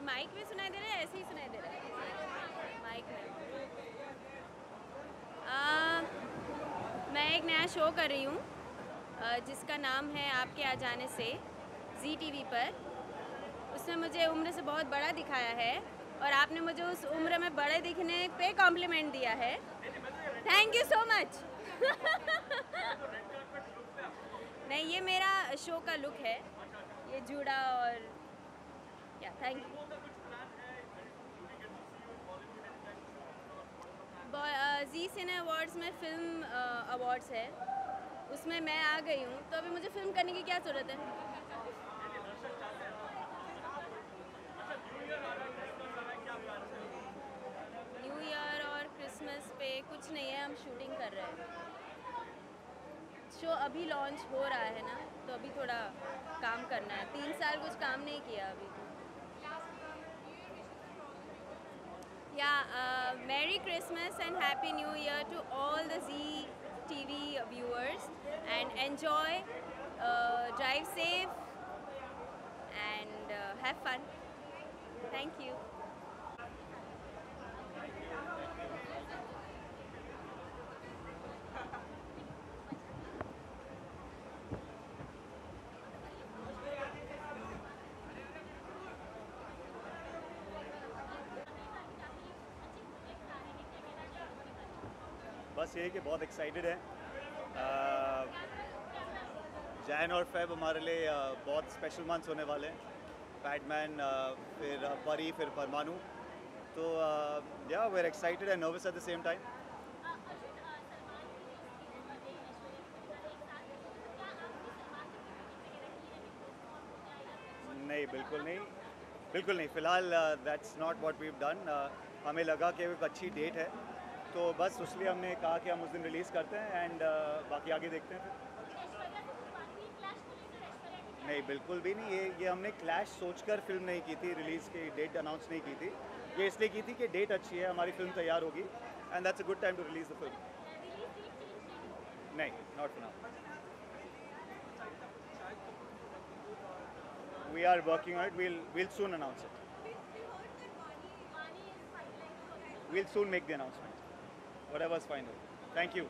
[SPEAKER 18] Mic में सुनाई दे रहा है, ऐसे ही सुनाई दे रहा है mic में। मैं एक नया शो कर रही हूँ जिसका नाम है आपके आ जाने से, जी टीवी पर। उसने मुझे उम्र से बहुत बड़ा दिखाया है और आपने मुझे उस उम्र में बड़े दिखने पे कॉम्प्लीमेंट दिया है। Thank you so much. नहीं, ये मेरा शो का लुक है, ये जूड़ा और क्या। Thank you. Zee cine awards में फिल्म अवार्ड्स है, उसमें मैं आ गई हूँ, तो अभी मुझे फिल्म करने की क्या ज़रूरत है। न्यू ईयर और क्रिसमस पे कुछ नहीं है, हम शूटिंग कर रहे हैं। शो अभी लॉन्च हो रहा है ना, तो अभी थोड़ा काम करना है। 3 साल कुछ काम नहीं किया अभी। Merry Christmas and Happy New Year to all the Z TV viewers, and enjoy, drive safe and have fun. Thank you.
[SPEAKER 19] बस यही कि बहुत एक्साइटेड है। जैन और फेब हमारे लिए बहुत स्पेशल मंथ्स होने वाले हैं। बैटमैन, फिर परी, फिर परमाणु। तो yeah we are excited and nervous at the same time. नहीं, बिल्कुल नहीं, फ़िलहाल that's not what we have done. हमें लगा कि एक अच्छी डेट है, तो बस इसलिए हमने कहा कि हम उस दिन रिलीज़ करते हैं एंड बाकी आगे देखते हैं फिर। नहीं, बिल्कुल भी नहीं। ये हमने क्लैश सोचकर फिल्म नहीं की थी, रिलीज़ की डेट अनाउंस नहीं की थी। ये इसलिए की थी कि डेट अच्छी है, हमारी फिल्म तैयार होगी and that's a good time to release the film. नहीं, not for now. We are working on it. We'll soon announce it. We'll soon make the announcement. Whatever's final. Thank you.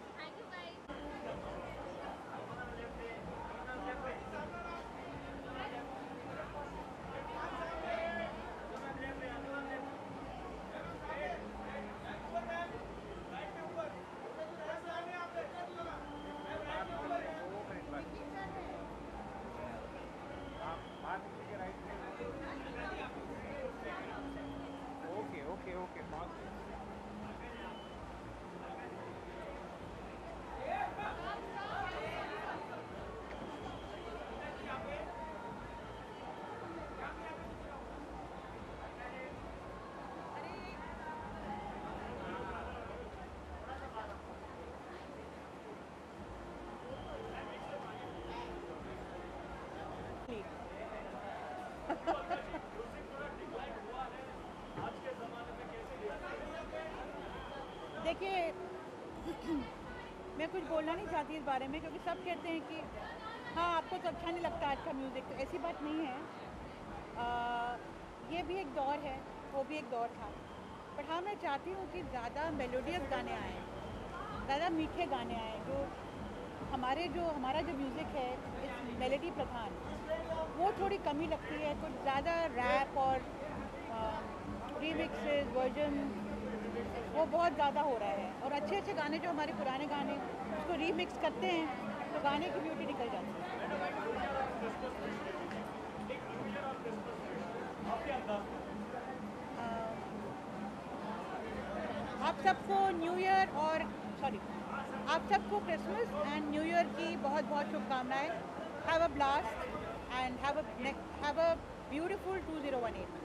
[SPEAKER 20] देखिए, मैं कुछ बोलना नहीं चाहती इस बारे में, क्योंकि सब कहते हैं कि हाँ आपको तो अच्छा नहीं लगता आज का म्यूज़िक, तो ऐसी बात नहीं है। ये भी एक दौर है, वो भी एक दौर था, बट हाँ मैं चाहती हूँ कि ज़्यादा मेलोडियस गाने आएँ, ज़्यादा मीठे गाने आएँ। जो हमारा जो म्यूज़िक है इस मेलोडी प्रधान, वो थोड़ी कमी लगती है। कुछ ज़्यादा रैप और रीमिक्सेस, वर्जन, वो बहुत ज़्यादा हो रहा है। और अच्छे अच्छे गाने जो हमारे पुराने गाने उसको रीमिक्स करते हैं तो गाने की ब्यूटी निकल जाती है। आप सबको न्यू ईयर और आप सबको क्रिसमस एंड न्यू ईयर की बहुत बहुत शुभकामनाएं। Have a blast and have a beautiful 2018।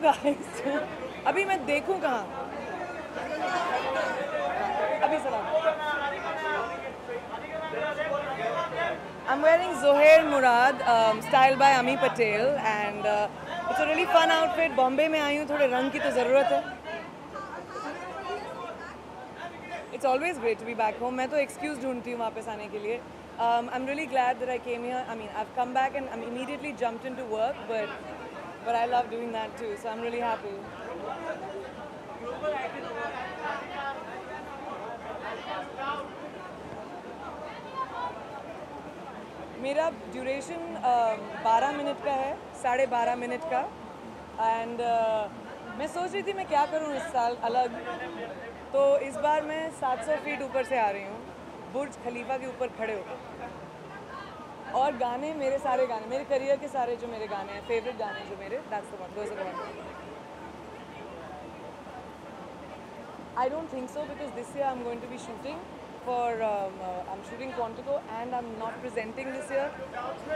[SPEAKER 5] guys. अभी मैं देखूं कहाँ? अभी सलाम. I'm wearing Zohair Murad, styled by Ami Patel, and it's a really fun outfit. Bombay में आई हूँ, थोड़े रंग की तो ज़रूरत है. It's always great to be back home. मैं तो excuse ढूंढती हूँ वापस आने के लिए. I'm really glad that I came here. I mean, I've come back and I'm immediately jumped into work, but I love doing that too. So I'm really happy. मेरा duration 12 minute का है, 12.5 minute का. And मैं सोच रही थी मैं क्या करूँ इस साल अलग. तो इस बार मैं 700 फीट ऊपर से आ रही हूँ, बुर्ज खलीफा के ऊपर खड़े होकर. और गाने, मेरे सारे गाने, मेरे करियर के सारे जो मेरे गाने हैं, फेवरेट गाने जो मेरे, that's the one, those are the ones. I don't think so because this year I'm going to be shooting for, I'm shooting Quantico and I'm not presenting this year.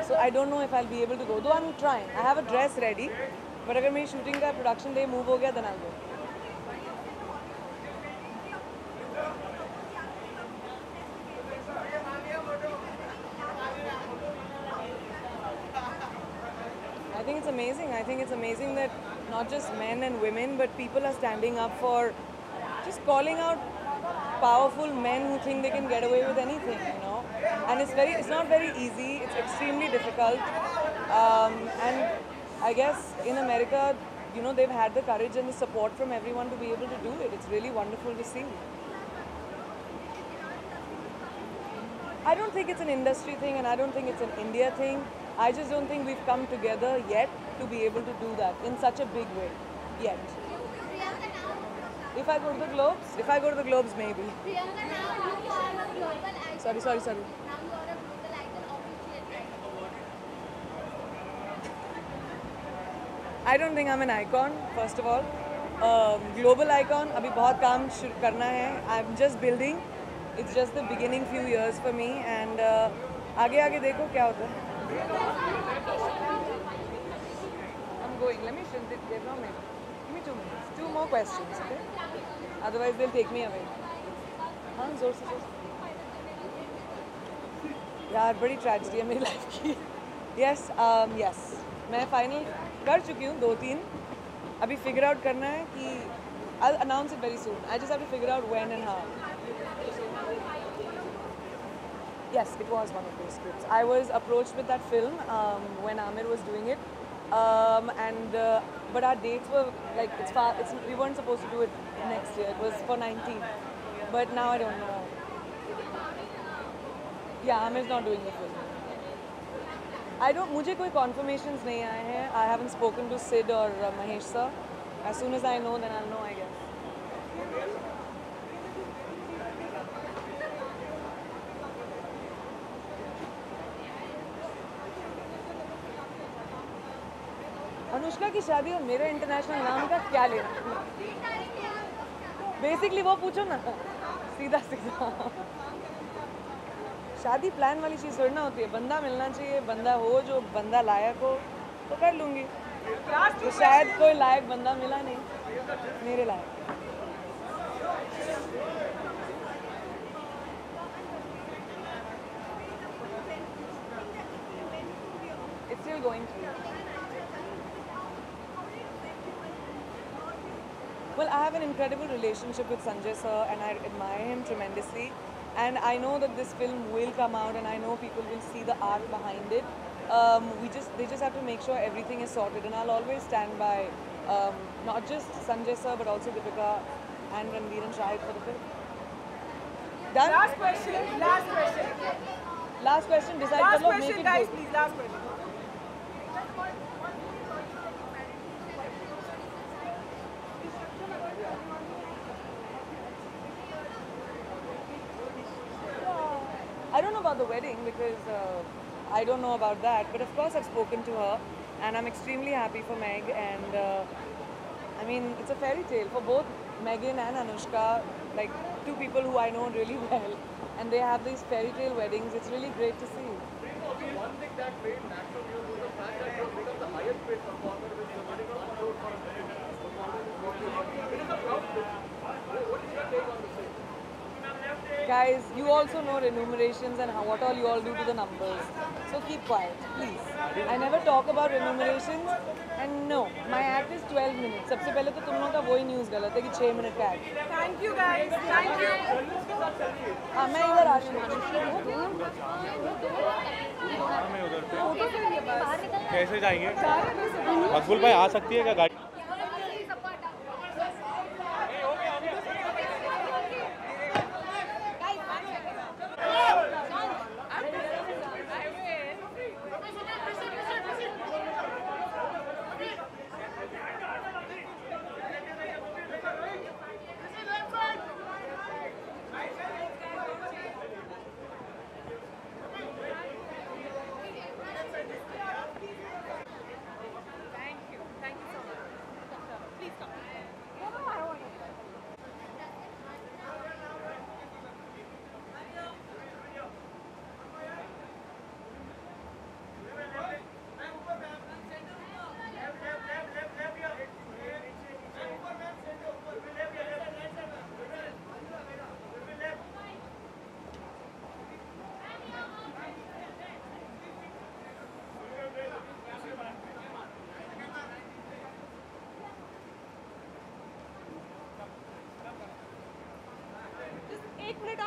[SPEAKER 5] So I don't know if I'll be able to go, though I'm trying. I have a dress ready, but अगर मेरी shooting का production day move हो गया then I'll go. I think it's amazing. I think it's amazing that not just men and women, but people are standing up for just calling out powerful men who think they can get away with anything, you know. And it's not very easy. It's extremely difficult. And I guess in America, you know, they've had the courage and the support from everyone to be able to do it. It's really wonderful to see. I don't think it's an industry thing and I don't think it's an India thing. I just don't think we've come together yet to be able to do that in such a big way, yet. If I go to the Globes, maybe. Sorry. I don't think I'm an icon, first of all. Global icon, अभी बहुत काम करना है. I'm just building. It's just the beginning few years for me and आगे देखो क्या होता है. I'm going. Let me shift it. Give me 2 minutes. 2 more questions, okay? Otherwise they'll take me away. हाँ, जोर से. यार बड़ी tragedy है मेरी life की. Yes. मैं final कर चुकी हूँ 2-3. अभी figure out करना है कि I'll announce it very soon. I just have to figure out when and how. Yes, it was one of those scripts. I was approached with that film when Amir was doing it, but our dates were like we weren't supposed to do it next year. It was for 19, but now I don't know. Yeah, Amir's not doing the film. मुझे कोई confirmations नहीं आए हैं. I haven't spoken to Sid or Mahesh sir. As soon as I know, then I'll know, I guess. Anushka की शादी और मेरे international नाम का क्या लेना? बेसिकली वो पूछो ना, सीधा. शादी प्लान वाली चीज़ थोड़ी ना होती है. बंदा मिलना चाहिए, बंदा हो जो बंदा लायक हो तो कर लूँगी. तो शायद कोई लायक बंदा मिला नहीं मेरे लायक. It's still going through. Well, I have an incredible relationship with Sanjay sir and I admire him tremendously. And I know that this film will come out and I know people will see the art behind it. They just have to make sure everything is sorted and I'll always stand by not just Sanjay sir but also Deepika and Ranveer and Shahid for the film. Done? Last question. Decide last kar lo, question, make it guys, good. please. Last question. I don't know about the wedding because I don't know about that. But of course, I've spoken to her, and I'm extremely happy for Meg. And I mean, it's a fairy tale for both Megan and Anushka, like two people who I know really well. and they have these fairy tale weddings. It's really great to see.
[SPEAKER 17] One thing that made National News was the fact that you have become the highest paid performer with the winning one crore for a performance. It is a proud moment. What is your take on the same?
[SPEAKER 5] Guys, you also know remunerations and what all you all do to the numbers. So keep quiet, please. I never talk about remunerations, and no, my act is 12 minutes. सबसे पहले तो तुम लोगों का वही news गलत है कि 6 मिनट का act. Thank you guys. Thank you. हाँ, मैं इधर आ रही हूँ.
[SPEAKER 21] कैसे जाएंगे? मकबूल भाई आ सकती है क्या गाड़ी?
[SPEAKER 5] एक मिनट.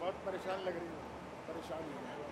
[SPEAKER 21] बहुत परेशान लग रही हूँ, परेशान लग रही हूँ।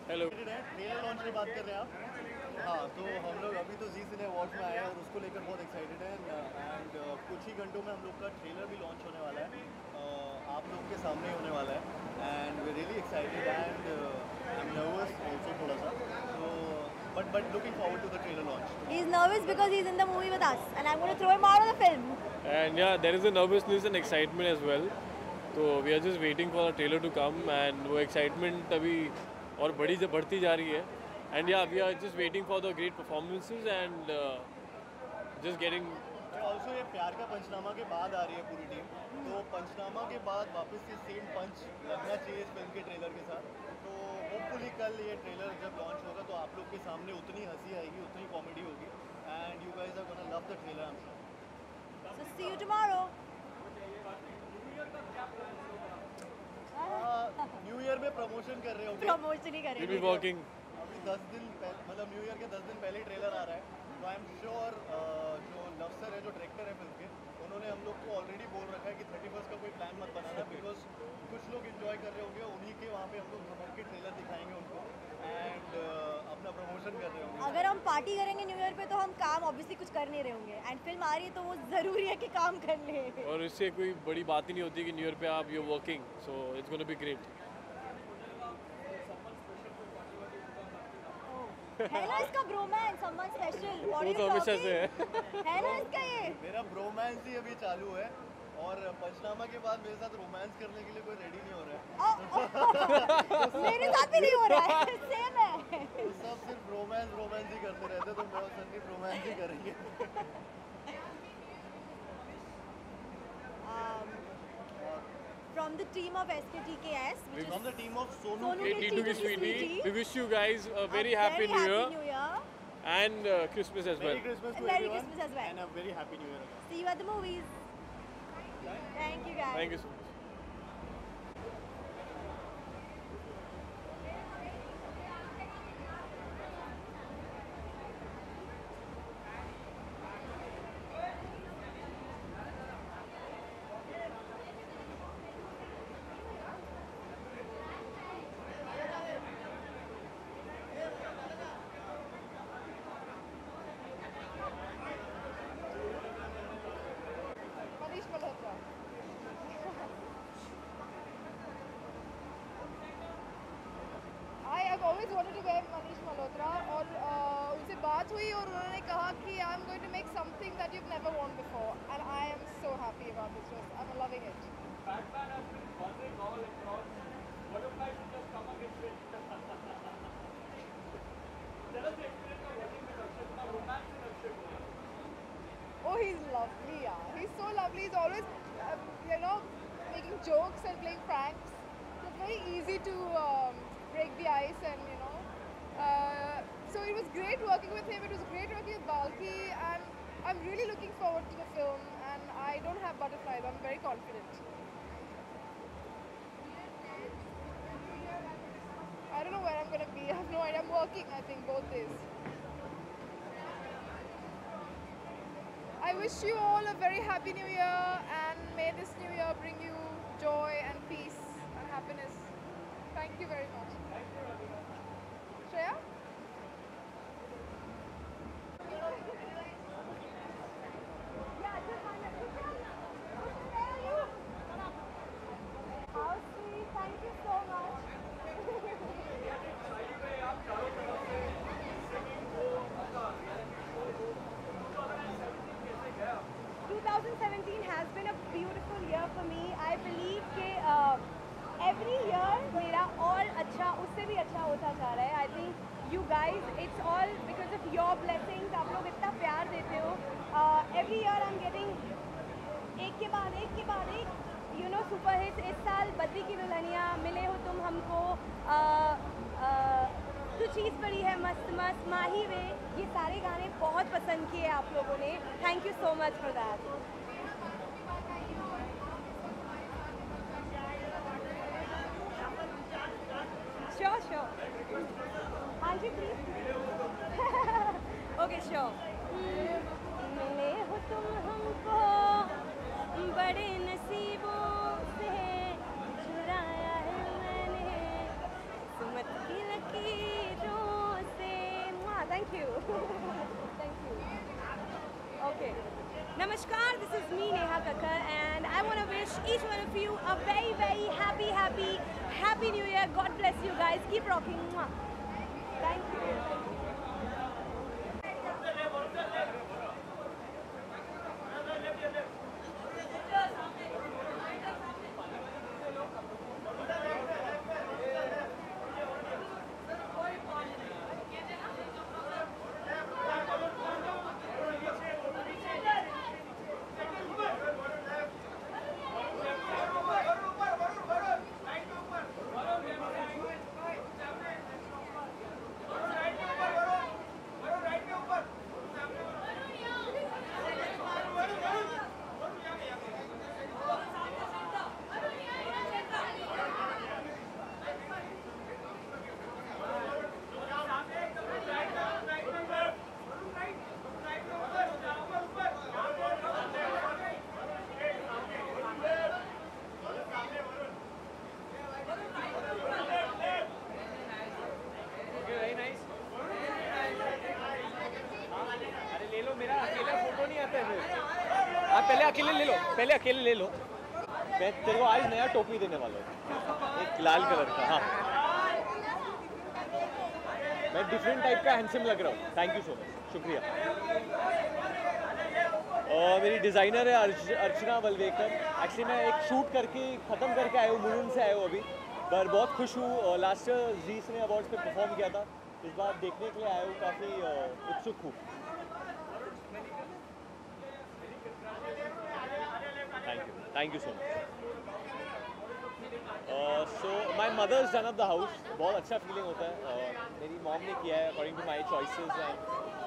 [SPEAKER 21] हेलो।
[SPEAKER 2] ट्रेलर लॉन्च की बात कर रहे हैं आप? हाँ, तो हम लोग अभी तो जी सिने अवार्ड्स में आए हैं और उसको लेकर बहुत एक्साइटेड हैं एंड कुछ ही घंटों में हम लोग का ट्रेलर भी लॉन्च होने वाला है, आप लोगों के सामने ही होने वाला है and we really excited and I am nervous also थोड़ा सा, तो but looking forward to the trailer launch.
[SPEAKER 14] He's nervous because he's in the movie with us and I'm going to throw him out of the film.
[SPEAKER 21] And yeah, there is a nervousness and excitement as well. So we are just waiting for the trailer to come and वो excitement अभी और बढ़ती जा रही है. And yeah, we are just waiting for the great performances and just getting.
[SPEAKER 2] Also ये प्यार का पंचनामा के बाद आ रही है पूरी टीम, तो पंचनामा के बाद वापस से सेम पंच लगना चाहिए इस फिल्म के ट्रेलर के साथ. तो होपफुली कल ये ट्रेलर जब लॉन्च होगा तो आप लोग के सामने उतनी हंसी आएगी, उतनी कॉमेडी होगी and you guys are gonna love the trailer, I am sure.
[SPEAKER 14] So see you tomorrow.
[SPEAKER 2] New year में प्रमोशन कर रहे होंगे.
[SPEAKER 14] प्रमोशन ही करेंगे.
[SPEAKER 21] We'll be working.
[SPEAKER 2] अभी 10 दिन मतलब न्यू ईयर के 10 दिन पहले ट्रेलर आ रहा है, तो आई एम श्योर जो लव सर है, जो डायरेक्टर है फिल्म के, उन्होंने हम लोग को ऑलरेडी बोल रखा है कि 31st का कोई प्लान मत बनाना बिकॉज कुछ लोग एंजॉय कर रहे होंगे, उन्हीं के वहाँ पे हम लोग भर के ट्रेलर दिखाएंगे उनको एंड अपना प्रमोशन कर रहे होंगे.
[SPEAKER 14] अगर हम पार्टी करेंगे न्यू ईयर पे तो हम काम ऑब्वियसली कुछ कर नहीं रहे होंगे एंड फिल्म आ रही है तो वो ज़रूरी है कि काम कर ले.
[SPEAKER 21] और इससे कोई बड़ी बात ही नहीं होती कि न्यू ईयर पे आप you working, so it's gonna be great.
[SPEAKER 14] है ना इसका ब्रोमांस, समवन स्पेशल.
[SPEAKER 21] वो तो हमेशा से है
[SPEAKER 14] ना इसका ये.
[SPEAKER 2] मेरा ब्रोमांस ही अभी चालू है और पंचनामा के बाद मेरे साथ रोमांस करने के लिए कोई रेडी नहीं हो रहा है.
[SPEAKER 14] मेरे साथ भी नहीं हो रहा है, सेम है.
[SPEAKER 2] तो सब सिर्फ रोमांस ही करते रहते, तो मैं और संदीप रोमांस ही करेंगे.
[SPEAKER 14] From the team of SKTKS, which
[SPEAKER 2] from the team of Sonu
[SPEAKER 21] K2 ki Sweetie, we wish you guys a very happy New Year and Christmas as well.
[SPEAKER 2] Merry Christmas to
[SPEAKER 14] Merry
[SPEAKER 2] everyone
[SPEAKER 14] Christmas as well.
[SPEAKER 2] and a very happy New Year.
[SPEAKER 14] See you at the movies. Thank you guys.
[SPEAKER 21] Thank you so much.
[SPEAKER 4] I've always wanted to wear Manish Malhotra और उनसे बात हुई और उन्होंने कहा कि I'm going to make something that you've never worn before and I am so happy about this dress. I'm loving it.
[SPEAKER 13] Batman has been buzzing all across. Butterfly should just come against it. Tell us the experience of working with Akshay Kumar.
[SPEAKER 4] he's always, making jokes and playing pranks. So it's very easy to break the ice and, so it was great working with him. It was great working with Balki, and I'm really looking forward to the film, and I don't have butterflies. I'm very confident. I don't know where I'm going to be. I have no idea. I'm working, I think, both days. I wish you all a very happy new year, and may this new year bring you joy and peace and happiness. Thank you very much. Shreya? How sweet. Thank you so much. 2017 has been a beautiful year for me. I believe that every year मेरा और अच्छा उससे भी अच्छा होता जा रहा है. I think you guys, it's all because of your blessings. आप लोग इतना प्यार देते हो. Every year I'm getting एक के बाद एक सुपर हिट्स. इस साल बद्री की दुल्हनिया, मिले हो तुम हमको, तो चीज़ पड़ी है मस्त मस्त, माही वे, ये सारे गाने बहुत पसंद किए आप लोगों ने. Thank you so much for that. Sure. हाँ जी प्लीज. Okay sure. मिले हो तुम हमको बड़े नसीबों से, चुराया है मैंने किस्मत की लकीरों से. Thank you. Thank you. Okay. Namaskar, this is me Neha Kakkar, and I want to wish each one of you a very, very happy new year. God bless you guys. Keep rocking. Thank you.
[SPEAKER 1] पहले अकेले ले लो. मैं तेरे को आज नया टोपी देने वाला हूँ, एक लाल कलर का. हाँ, मैं डिफरेंट टाइप का हैंडसम लग रहा हूँ. थैंक यू सो मच, शुक्रिया. मेरी डिज़ाइनर है अर्चना वलवेकर. एक्चुअली मैं एक शूट करके ख़त्म करके आया हूँ, मुलुंड से आया हूँ अभी, पर बहुत खुश हूँ. लास्ट ईयर जी सिने अवार्ड्स पे परफॉर्म किया था, इस बार देखने के लिए आया हूँ. काफ़ी उत्सुक हूँ. Thank you so much. So my mother's done up the house. बहुत अच्छा फीलिंग होता है. मेरी मॉम ने किया है according to my choices, and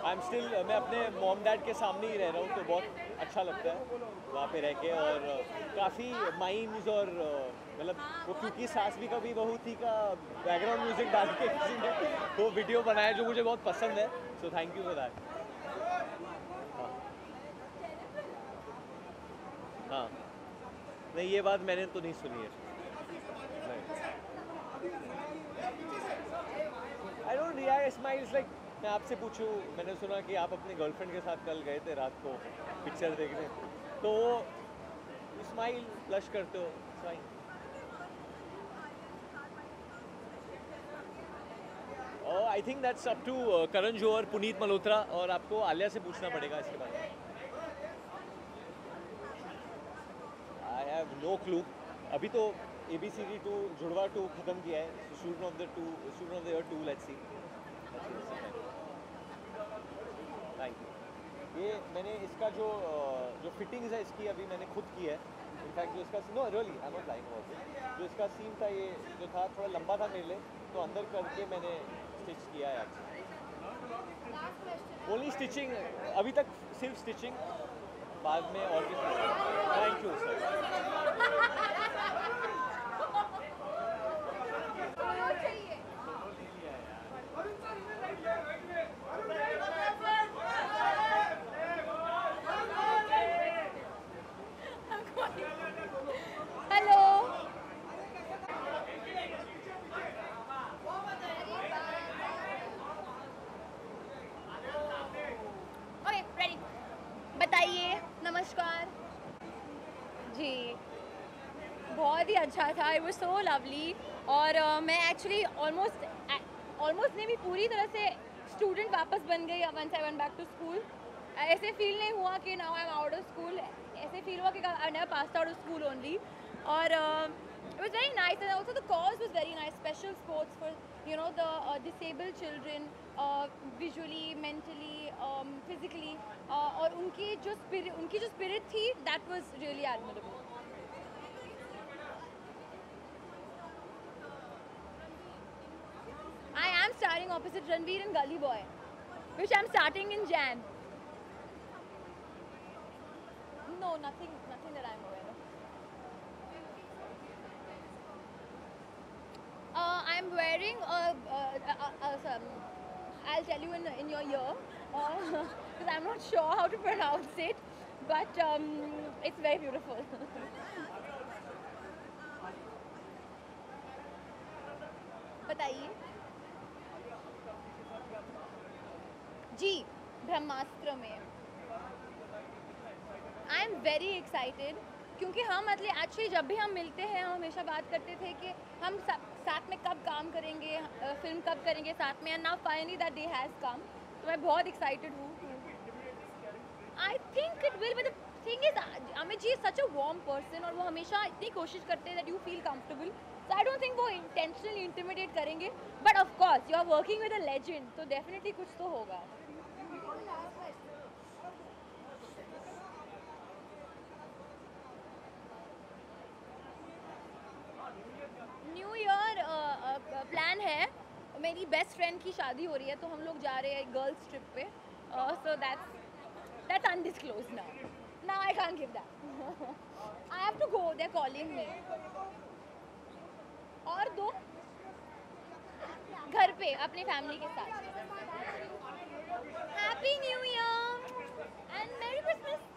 [SPEAKER 1] I'm still मैं अपने मॉम डैड के सामने ही रह रहा हूँ, तो बहुत अच्छा लगता है वहाँ पे रह के. और काफ़ी माइम्स और मतलब वो क्योंकि सास भी कभी बहू थी का बैकग्राउंड म्यूजिक डाल के किसी ने वो वीडियो बनाया जो मुझे बहुत पसंद है. So thank you for that. हाँ नहीं, ये बात मैंने तो नहीं सुनी है. I don't react smiles like. मैं आपसे पूछूं, मैंने सुना कि आप अपने गर्लफ्रेंड के साथ कल गए थे रात को पिक्चर देखने, तो स्माइल ब्लश करते हो. Smile. I think that's up to Karan Johar, Punit Malhotra, और आपको आलिया से पूछना पड़ेगा इसके बारे में. I have no clue. अभी तो ABCD 2 जुड़वा 2 खत्म किया है. Student of the year 2. Let's see. Thank you.
[SPEAKER 7] ये मैंने इसका जो फिटिंग्स है इसकी अभी मैंने खुद की है। इनफैक्ट जो इसका no really I am not lying about it, जो इसका सीम था ये जो था थोड़ा लंबा था मेरे लिए, तो अंदर करके मैंने स्टिच किया है एक्चुअली। ओनली स्टिचिंग अभी तक, सिर्फ स्टिचिंग, बाद में और भी। Thank you sir.
[SPEAKER 3] Hello, okay ready, बताइए। नमस्कार जी, बहुत ही अच्छा था, इट वाज सो लवली। और मैं एक्चुअली ऑलमोस्ट नहीं भी पूरी तरह से स्टूडेंट वापस बन गई once I went back to school. ऐसे फील नहीं हुआ कि now I am out of school, ऐसे फील हुआ कि I never passed out of school only. और it was very nice, and also the cause was very nice. Special sports for the disabled children, visually, mentally, physically, और उनकी जो spirit थी, that was really admirable. I am starring opposite Ranveer in Gully Boy, which I'm starting in Jan. No, nothing that I'm aware of. I'm wearing I'll tell you in your ear, because I'm not sure how to pronounce it, but it's very beautiful. बताइए जी। ब्रह्मास्त्र में I am very excited, क्योंकि हम मतलब actually जब भी हम मिलते हैं हम हमेशा बात करते थे कि हम साथ में कब काम करेंगे, फिल्म कब करेंगे साथ में, and now finally that day has come. तो मैं बहुत एक्साइटेड हूँ। I think it will, but the thing is Amit ji is such a warm person, और वो हमेशा इतनी कोशिश करते हैं that you feel comfortable. So I don't think वो इंटेंशनली इंटिमिडेट करेंगे, but of course you are working with a legend, तो डेफिनेटली कुछ तो होगा। न्यू ईयर प्लान है, मेरी बेस्ट फ्रेंड की शादी हो रही है, तो हम लोग जा रहे हैं गर्ल्स ट्रिप पे। So that's undisclosed now I can't give that. I have to go, they are calling me. और दो घर पे अपनी फैमिली के साथ। Happy new year and merry Christmas.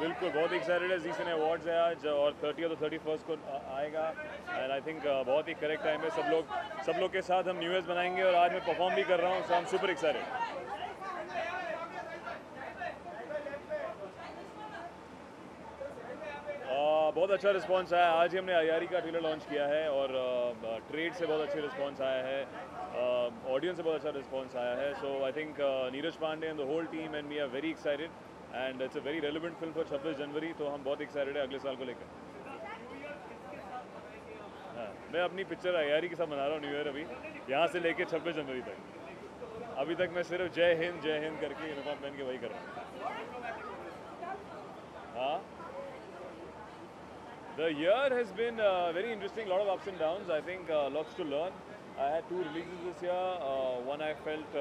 [SPEAKER 9] बिल्कुल बहुत एक्साइटेड है। जी सिने अवार्ड्स है आज और 30 और 31 को आएगा एंड आई थिंक बहुत ही करेक्ट टाइम है। सब लोग के साथ हम न्यू ईयर्स बनाएंगे और आज मैं परफॉर्म भी कर रहा हूँ, सो आई एम सुपर एक्साइटेड। बहुत अच्छा रिस्पांस आया। आज ही हमने अयारी का ट्रेलर लॉन्च किया है और ट्रेड से बहुत अच्छे रिस्पांस आया है, ऑडियंस से बहुत अच्छा रिस्पांस आया है। So I think Neeraj Pandey and the whole team and we are very excited and it's a very relevant film for 26 January. तो हम बहुत एक्साइटेड है अगले साल को लेकर। हाँ, मैं अपनी पिक्चर अयारी के साथ मना रहा हूँ न्यू ईयर अभी, यहाँ से लेके 26 जनवरी तक। अभी तक मैं सिर्फ जय हिंद करके यूनिफॉर्म पहन के वही कर रहा हूँ। हाँ, the year has been very interesting, lot of ups and downs. I think lots to learn. I had 2 releases this year. One I felt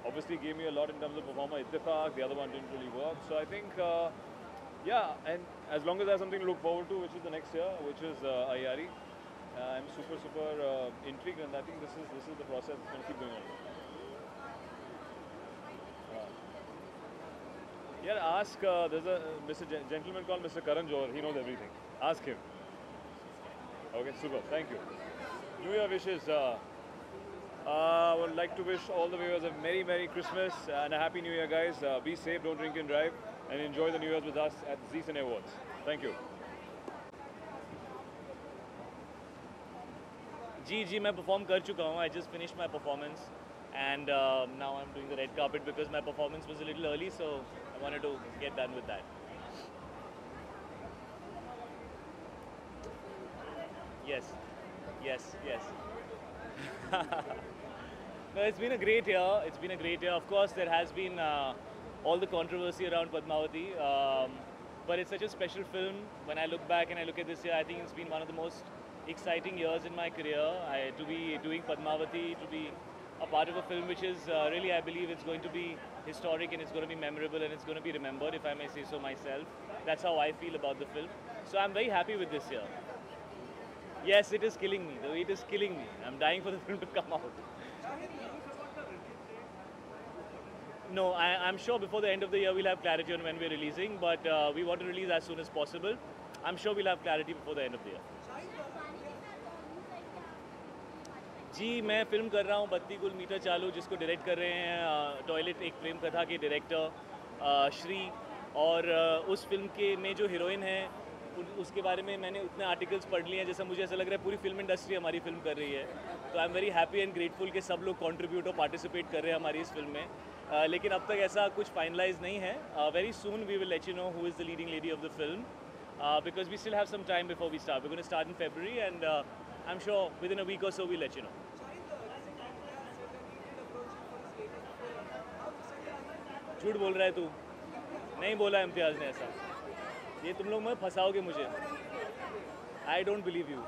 [SPEAKER 9] obviously gave me a lot in terms of performer, Ittifaq. The other one didn't really work. So I think, yeah, and as long as I have something to look forward to, which is the next year, which is Ayari, I'm super intrigued, and I think this is the process that's going to keep going on. Yeah, ask, there's a gentleman called Mr. Karan Johar, he knows everything. Ask him. Okay, super, thank you. New Year wishes. I would like to wish all the viewers a Merry Christmas and a Happy New Year, guys. Be safe, don't drink and drive, and enjoy the New Year's with us at the Zee Cine Awards. Thank you.
[SPEAKER 22] जी मैं perform कर चुका हूँ. I just finished my performance and now I'm doing the red carpet because my performance was a little early, so I wanted to get done with that. Yes. No, it's been a great year. Of course, there has been all the controversy around Padmavati, but it's such a special film. When I look back and I look at this year, I think it's been one of the most exciting years in my career. To be doing Padmavati, to be a part of a film which is really, I believe it's going to be historic and it's going to be memorable and it's going to be remembered, if I may say so myself. That's how I feel about the film. So I'm very happy with this year. Yes, it is killing me. The weight is killing me. I'm dying for the film to come out. No, I'm sure before the end of the year we'll have clarity on when we're releasing, but we want to release as soon as possible. I'm sure we'll have clarity before the end of the year. जी मैं film कर रहा हूँ बत्ती गुल metre चालू, जिसको direct कर रहे हैं टॉयलेट एक प्रेम कथा के डायरेक्टर श्री, और उस फिल्म के में जो हीरोइन है उसके बारे में मैंने उतने आर्टिकल्स पढ़ लिए हैं जैसा मुझे ऐसा लग रहा है पूरी फिल्म इंडस्ट्री हमारी फिल्म कर रही है. तो आई am very happy and grateful कि सब लोग कंट्रीब्यूट और पार्टिसिपेट कर रहे हैं हमारी इस फिल्म में. लेकिन अब तक ऐसा कुछ फाइनलाइज नहीं है. Very soon we will let you know who is the leading lady of the film, because we still have some time before we start. We gonna start in February and I'm sure within a week or so we'll let you know. झूठ बोल रहा है तू, नहीं बोला इम्तियाज़ ने ऐसा. ये तुम लोग मैं फंसाओगे मुझे. I don't believe you.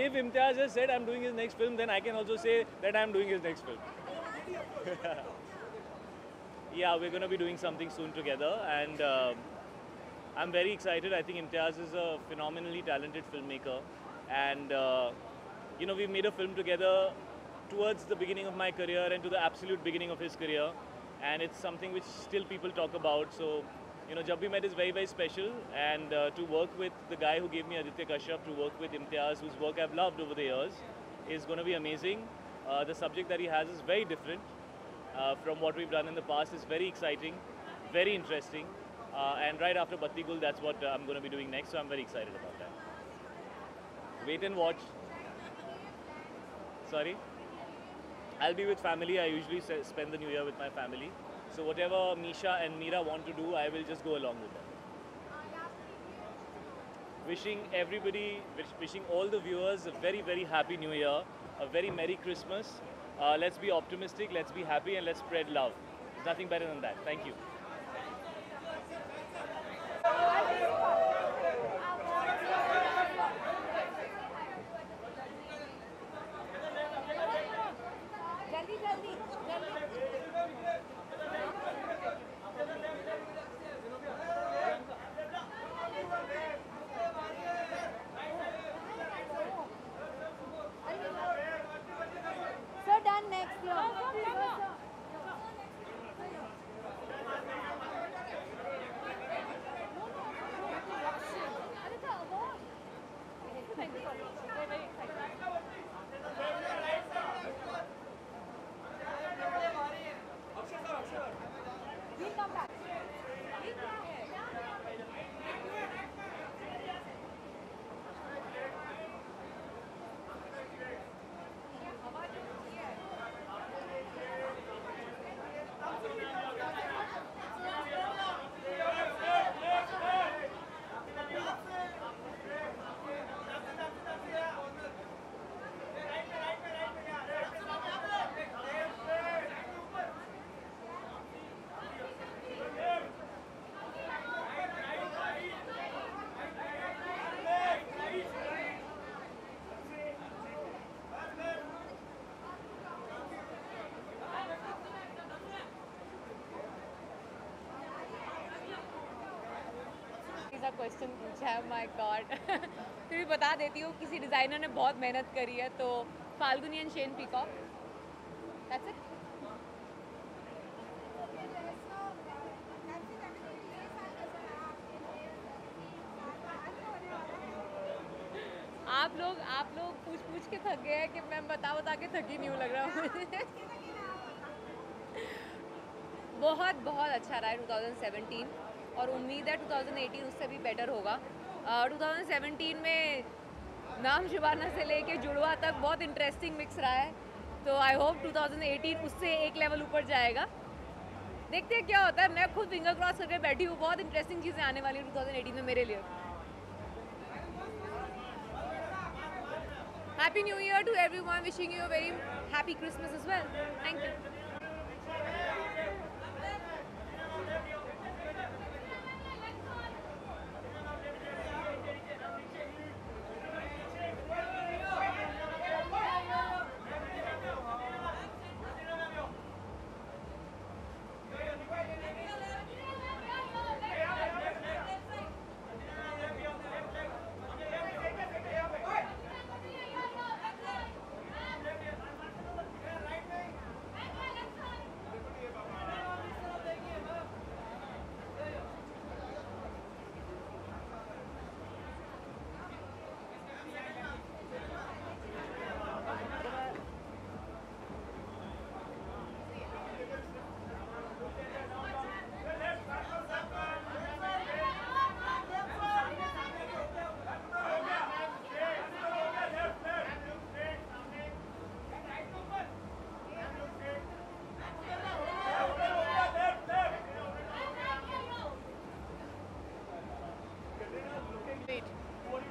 [SPEAKER 22] If Imtiaz has said I'm doing his next film, then I can also say that I'm doing his next film. Yeah, we're going to be doing something soon together, and I'm very excited. I think Imtiaz is a phenomenally talented filmmaker, and you know, we've made a film together towards the beginning of my career and to the absolute beginning of his career, and it's something which still people talk about. So, you know, Jab Bhi Met is very, very special, and to work with the guy who gave me Aditya Kashyap, to work with Imtiaz, whose work I've loved over the years, is going to be amazing. The subject that he has is very different from what we've done in the past. It's very exciting, very interesting, and right after Batti Gul, that's what I'm going to be doing next, so I'm very excited about that. Wait and watch. Sorry? I'll be with family. I usually spend the New Year with my family. So whatever Misha and Meera want to do, I will just go along with them. Wishing everybody, wishing all the viewers a very, very happy New Year, a very Merry Christmas. Let's be optimistic, let's be happy, and let's spread love. There's nothing better than that. Thank you.
[SPEAKER 14] Sir, done next year.
[SPEAKER 5] सा question पूछा है, my God. फिर भी बता देती हूँ, किसी designer ने बहुत मेहनत करी है, तो Falguni and Shane peacock, that's it. आप लोग पूछ के थक गए हैं कि मैं बता के थकी नहीं हूँ, लग रहा हूँ। बहुत अच्छा रहा है 2017 और उम्मीद है 2018 उससे भी बेटर होगा। 2017 में नाम शुबाना से लेके जुड़वा तक बहुत इंटरेस्टिंग मिक्स रहा है, तो आई होप 2018 उससे एक लेवल ऊपर जाएगा। देखते हैं क्या होता है। मैं खुद फिंगर क्रॉस करके बैठी हूँ, बहुत इंटरेस्टिंग चीज़ें आने वाली हैं 2018 में मेरे लिए। Happy New Year to everyone, wishing you a very happy Christmas as well. Thank you.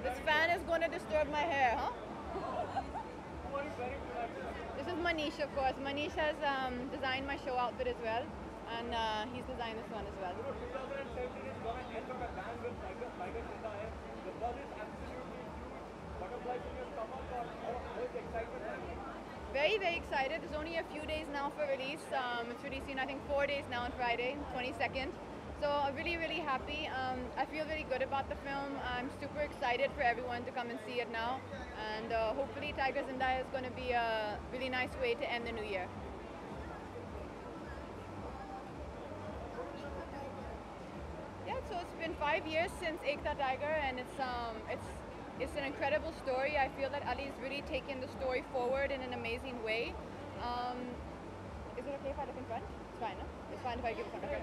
[SPEAKER 5] This fan is going to disturb my hair, huh? This is Manish, of course. Manish has designed my show outfit as well, and he's designed this one as well. Very excited. There's only a few days now for release. It's releasing, I think, 4 days now on Friday, 22nd. So I'm really happy. I feel very good about the film. I'm super excited for everyone to come and see it now. And hopefully Tiger Zindaya is going to be a really nice way to end the new year. Yeah, so it's been 5 years since Ekta Tiger, and it's an incredible story. I feel that Ali's really taken the story forward in an amazing way. Is it okay if I look in front? It's fine, no? It's fine if I give it front. Okay.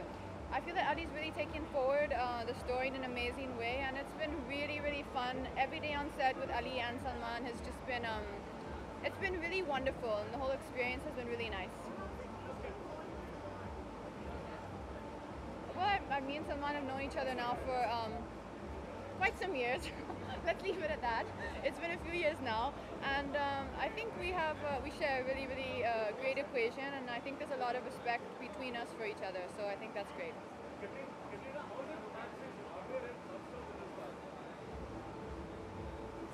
[SPEAKER 5] I feel that Ali's really taken forward the story in an amazing way, and it's been really fun. Every day on set with Ali and Salman has just been, it's been really wonderful, and the whole experience has been really nice. Well, me and Salman have known each other now for quite some years. Let's leave it at that. It's been a few years now, and I think we share a really great equation, and I think there's a lot of respect between us for each other, so I think that's great.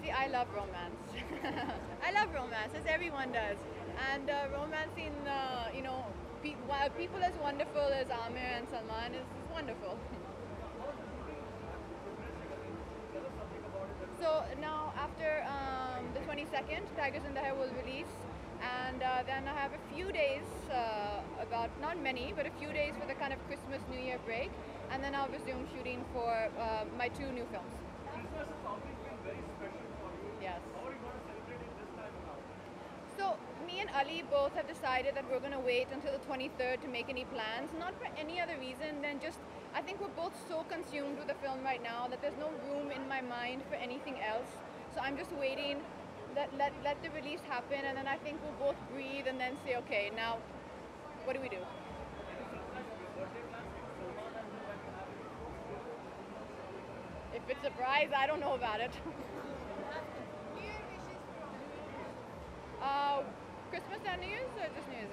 [SPEAKER 5] See, I love romance. I love romance, as everyone does, and romancing, people as wonderful as Amir and Salman is wonderful. So now after the 22nd, Tiger Zindaya will release, and then I have a few days, not many, but a few days for the kind of Christmas, New Year break, and then I'll resume shooting for my 2 new films.
[SPEAKER 17] Christmas has always been very special for you.
[SPEAKER 5] Yes.
[SPEAKER 17] How are you going to celebrate it this time around?
[SPEAKER 5] So me and Ali both have decided that we're going to wait until the 23rd to make any plans, not for any other reason than just, I think we're both so consumed with the film right now that there's no room in my mind for anything else. So I'm just waiting, let the release happen, and then I think we'll both breathe and then say, okay, now what do we do? If it's a surprise, I don't know about it. Christmas and New Year's, or just New Year's?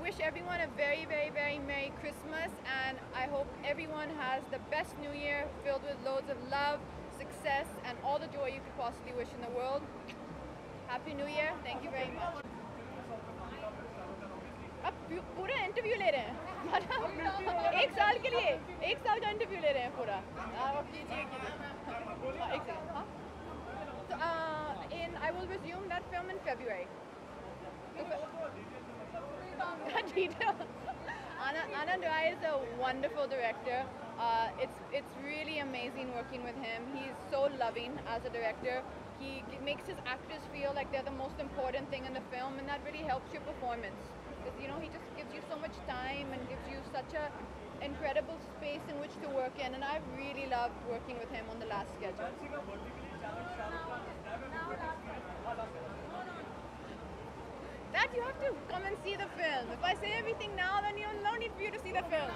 [SPEAKER 5] Wish everyone a very Merry Christmas, and I hope everyone has the best New Year filled with loads of love, success, and all the joy you could possibly wish in the world. Happy New Year. Thank you very much. अब पूरा interview ले रहे हैं
[SPEAKER 4] एक साल के लिए, एक साल का इंटरव्यू ले रहे हैं पूरा। कीजिए कीजिए। एक सेकंड। हाँ, so I will resume that film in February. Anand Rai is a wonderful director. It's really amazing working with him. He's so loving as a director. He makes his actors feel like they're the most important thing in the film, and that really helps your performance. Because, you know, he just gives you so much time and gives you such a incredible space in which to work in, and I really loved working with him on the last schedule. That you have to come and see the film. If I say everything now, then you'll no need for you to see the film.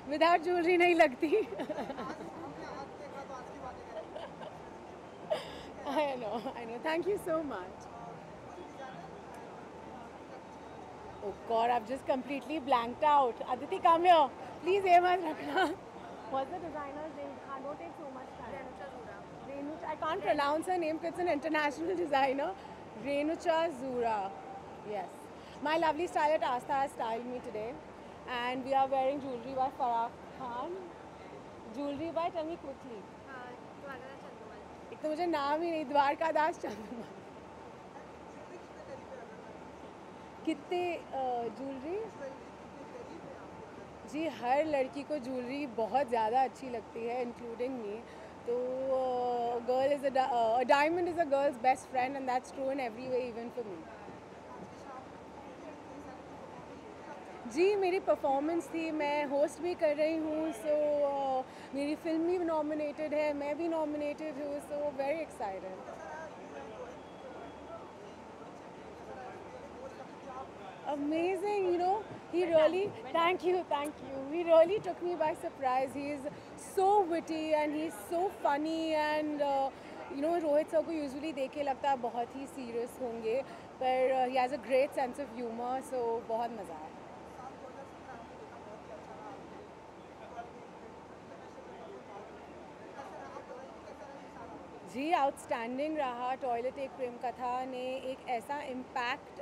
[SPEAKER 15] Without jewellery नहीं लगती। I know. Thank you so much. Oh God, I've just completely blanked out. Aditi, come here. Please, mत रखना. What's the designer's name? Don't take so much time. Renucha. I can't pronounce her name because it's an international designer. Renucha Zura. Yes. My lovely stylist Asta has styled me today. And we are wearing jewelry by Farah Khan. Jewelry by, tell me quickly. एक तो मुझे नाम ही नहीं, द्वारकादास चंद्रमा। कितने jewellery? जी हर लड़की को jewellery बहुत ज़्यादा अच्छी लगती है, इंक्लूडिंग मी। तो girl is a diamond is a girl's best friend and that's true in every way even for me. जी मेरी परफॉर्मेंस थी, मैं होस्ट भी कर रही हूँ, सो मेरी फिल्म भी नॉमिनेटेड है, मैं भी नॉमिनेटेड हूँ, so very excited. Amazing, you know, he really, thank you. He really took me by surprise. He is so witty and he's so funny and, you know, Rohit sir को usually देख के लगता है बहुत ही serious होंगे, पर he has a great sense of humor, so बहुत मज़ा आया. जी आउटस्टैंडिंग रहा. टॉयलेट एक प्रेम कथा ने एक ऐसा impact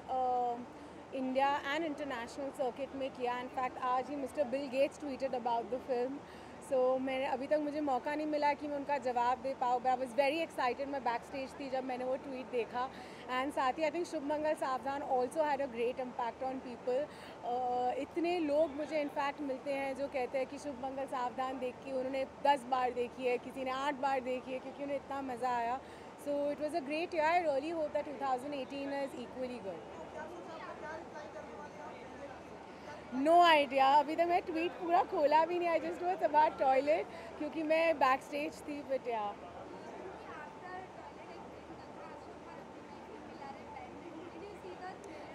[SPEAKER 15] India and international circuit में किया. इनफैक्ट आज ही mister Bill Gates tweeted about the film. So मैंने अभी तक मुझे मौका नहीं मिला कि मैं उनका जवाब दे पाऊँ. I was very excited. मैं बैक स्टेज थी जब मैंने वो ट्वीट देखा. एंड साथ ही आई थिंक शुभ मंगल सावधान also had a great impact on people. इतने लोग मुझे इनफैक्ट मिलते हैं जो कहते हैं कि शुभ मंगल सावधान देख के उन्होंने 10 बार देखी है, किसी ने 8 बार देखी है क्योंकि उन्हें इतना मज़ा आया. So it was a great year. I really hope that 2018 is equally good. No idea. अभी तक मैं ट्वीट पूरा खोला भी नहीं. I just was about toilet क्योंकि मैं बैक स्टेज थी. But yeah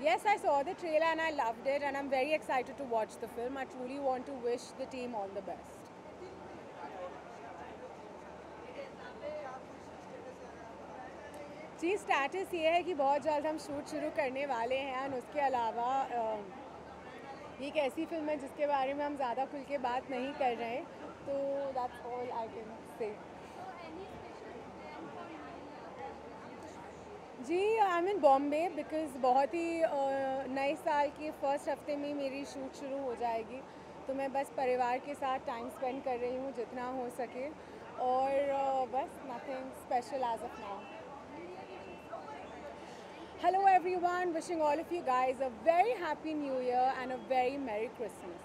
[SPEAKER 15] yes, I saw the trailer and I loved it and I'm very excited to watch the film. I truly want to wish the team all the best. जी status ये है कि बहुत जल्द हम shoot शुरू करने वाले हैं. और उसके अलावा ये एक ऐसी फिल्म है जिसके बारे में हम ज़्यादा खुल के बात नहीं कर रहे हैं. तो that's all I can say. जी I am in Bombay because बहुत ही नए साल के फर्स्ट हफ्ते में मेरी शूट शुरू हो जाएगी. तो मैं बस परिवार के साथ टाइम स्पेंड कर रही हूँ जितना हो सके. और बस nothing special as of now. Hello everyone, wishing all of you guys a very happy new year and a very merry Christmas.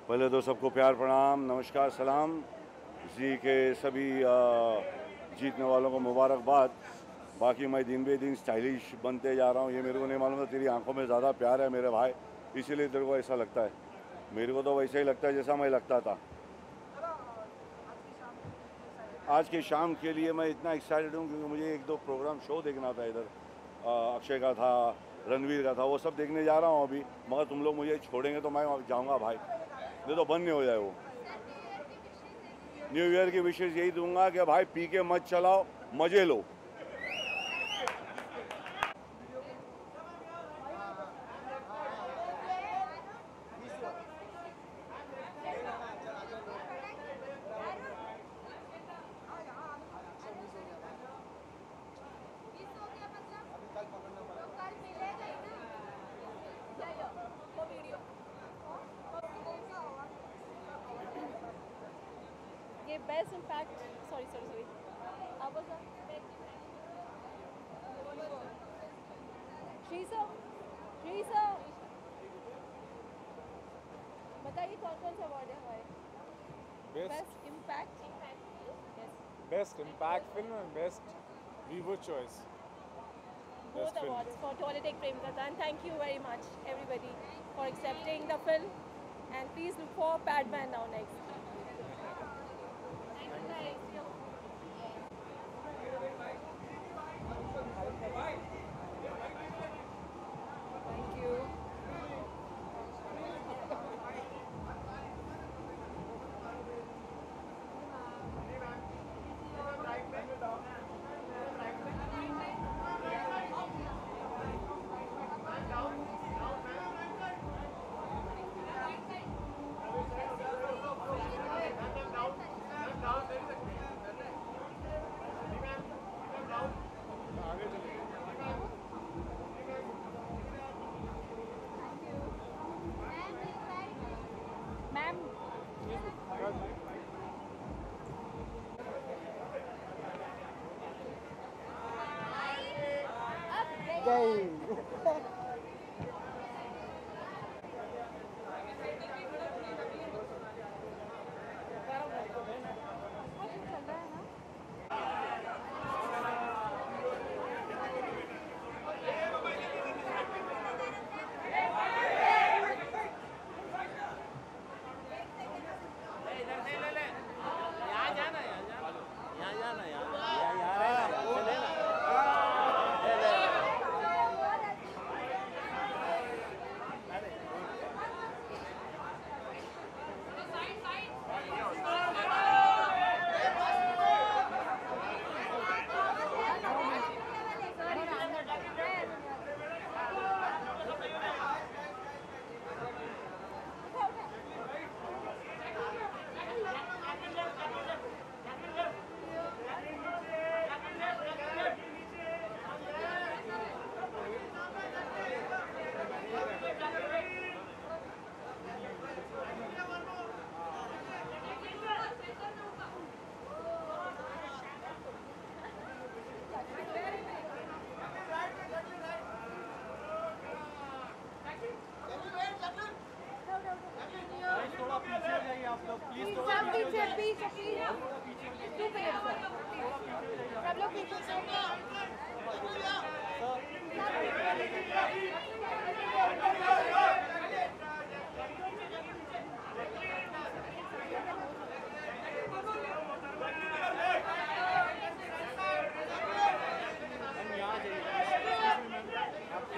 [SPEAKER 6] पहले तो सबको प्यार प्रणाम, नमस्कार, सलाम. जी के सभी जीतने वालों को मुबारकबाद. बाकी मैं दिन बे दिन स्टाइलिश बनते जा रहा हूँ. ये मेरे को नहीं मालूम था तेरी आंखों में ज़्यादा प्यार है मेरे भाई, इसीलिए तेरे को ऐसा लगता है. मेरे को तो वैसे ही लगता है जैसा मैं लगता था. आज की शाम के लिए मैं इतना एक्साइटेड हूँ क्योंकि मुझे 1-2 प्रोग्राम शो देखना था. इधर अक्षय का था, रणवीर का था, वो सब देखने जा रहा हूँ अभी. मगर तुम लोग मुझे छोड़ेंगे तो मैं जाऊँगा भाई, ये तो बंद नहीं हो जाए. वो न्यू ईयर की विशेष यही दूंगा कि भाई पी के मत चलाओ, मजे लो.
[SPEAKER 8] best impact. Sorry. How was that? Sirisha बताइए कौन सा अवार्ड है हमारे? Best impact,
[SPEAKER 10] Best Impact Film and Best Viewer Choice.
[SPEAKER 8] both awards for Toiletek Premkatha, and thank you very much everybody for accepting the film, and please look for Padman now next. Thank you.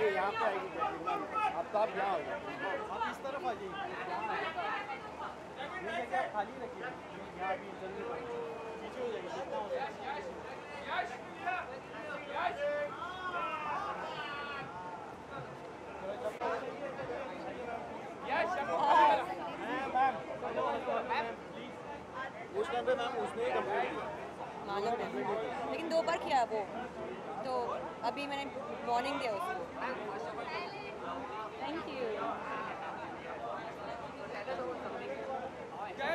[SPEAKER 2] यहाँ पे आएगी अब तो आप यहाँ हो आप इस तरफ आ जाइए ये जगह खाली रखिए यहाँ अभी जल्दी पीछे हो जाएगी जितना हो उस टाइम पे मैम उसने ही कंप्लीट किया
[SPEAKER 5] लेकिन 2 बार किया वो, तो अभी मैंने वार्निंग दिया उसको।
[SPEAKER 3] Thank you.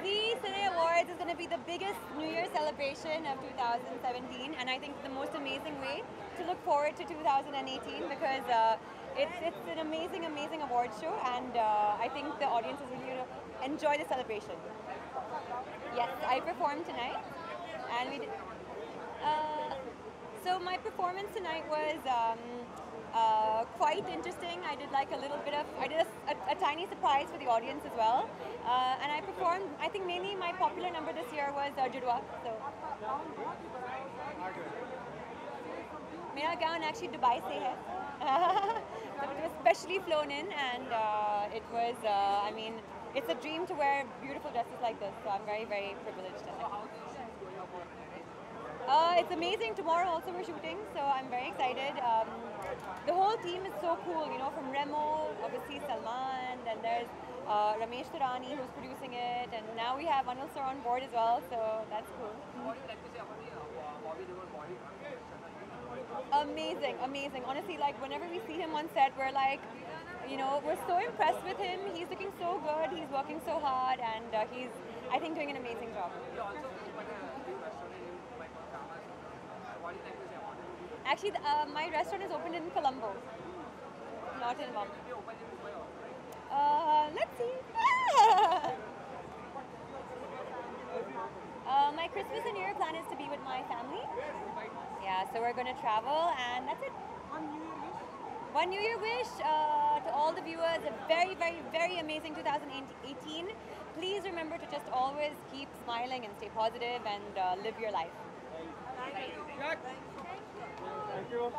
[SPEAKER 5] Zee Cine Awards is going to be the biggest New Year celebration of 2017, and I think the most amazing way to look forward to 2018 because it's an amazing award show, and I think the audience is really going to enjoy the celebration. Yes, I performed tonight, and we did. So my performance tonight was quite interesting. I did like a little bit of, I did a tiny surprise for the audience as well. And I performed, I think mainly my popular number this year was Judwa. So. Mera gown actually Dubai se hai. So it was specially flown in, and it was, I mean, it's a dream to wear beautiful dresses like this. So I'm very, very privileged. It's amazing. Tomorrow also we're shooting, so I'm very excited. The whole team is so cool, you know, from Remo, obviously Salman, then there's Ramesh Thurani who's producing it, and now we have Anil sir on board as well, so that's cool. What do you like to say about Bobby Deol body? Amazing, amazing. Honestly, like whenever we see him on set, we're like, you know, we're so impressed with him. He's looking so good, he's working so hard, and he's
[SPEAKER 11] I think doing an amazing job. Actually, my restaurant is opened in Colombo, not in Mumbai. Let's see. My Christmas and New Year plan is to be with my family. Yeah, so we're going to travel, and that's it. One New Year wish to all the viewers, a very, very, very amazing 2018. Please remember to just always keep smiling and stay positive and live your life.
[SPEAKER 10] Thank you.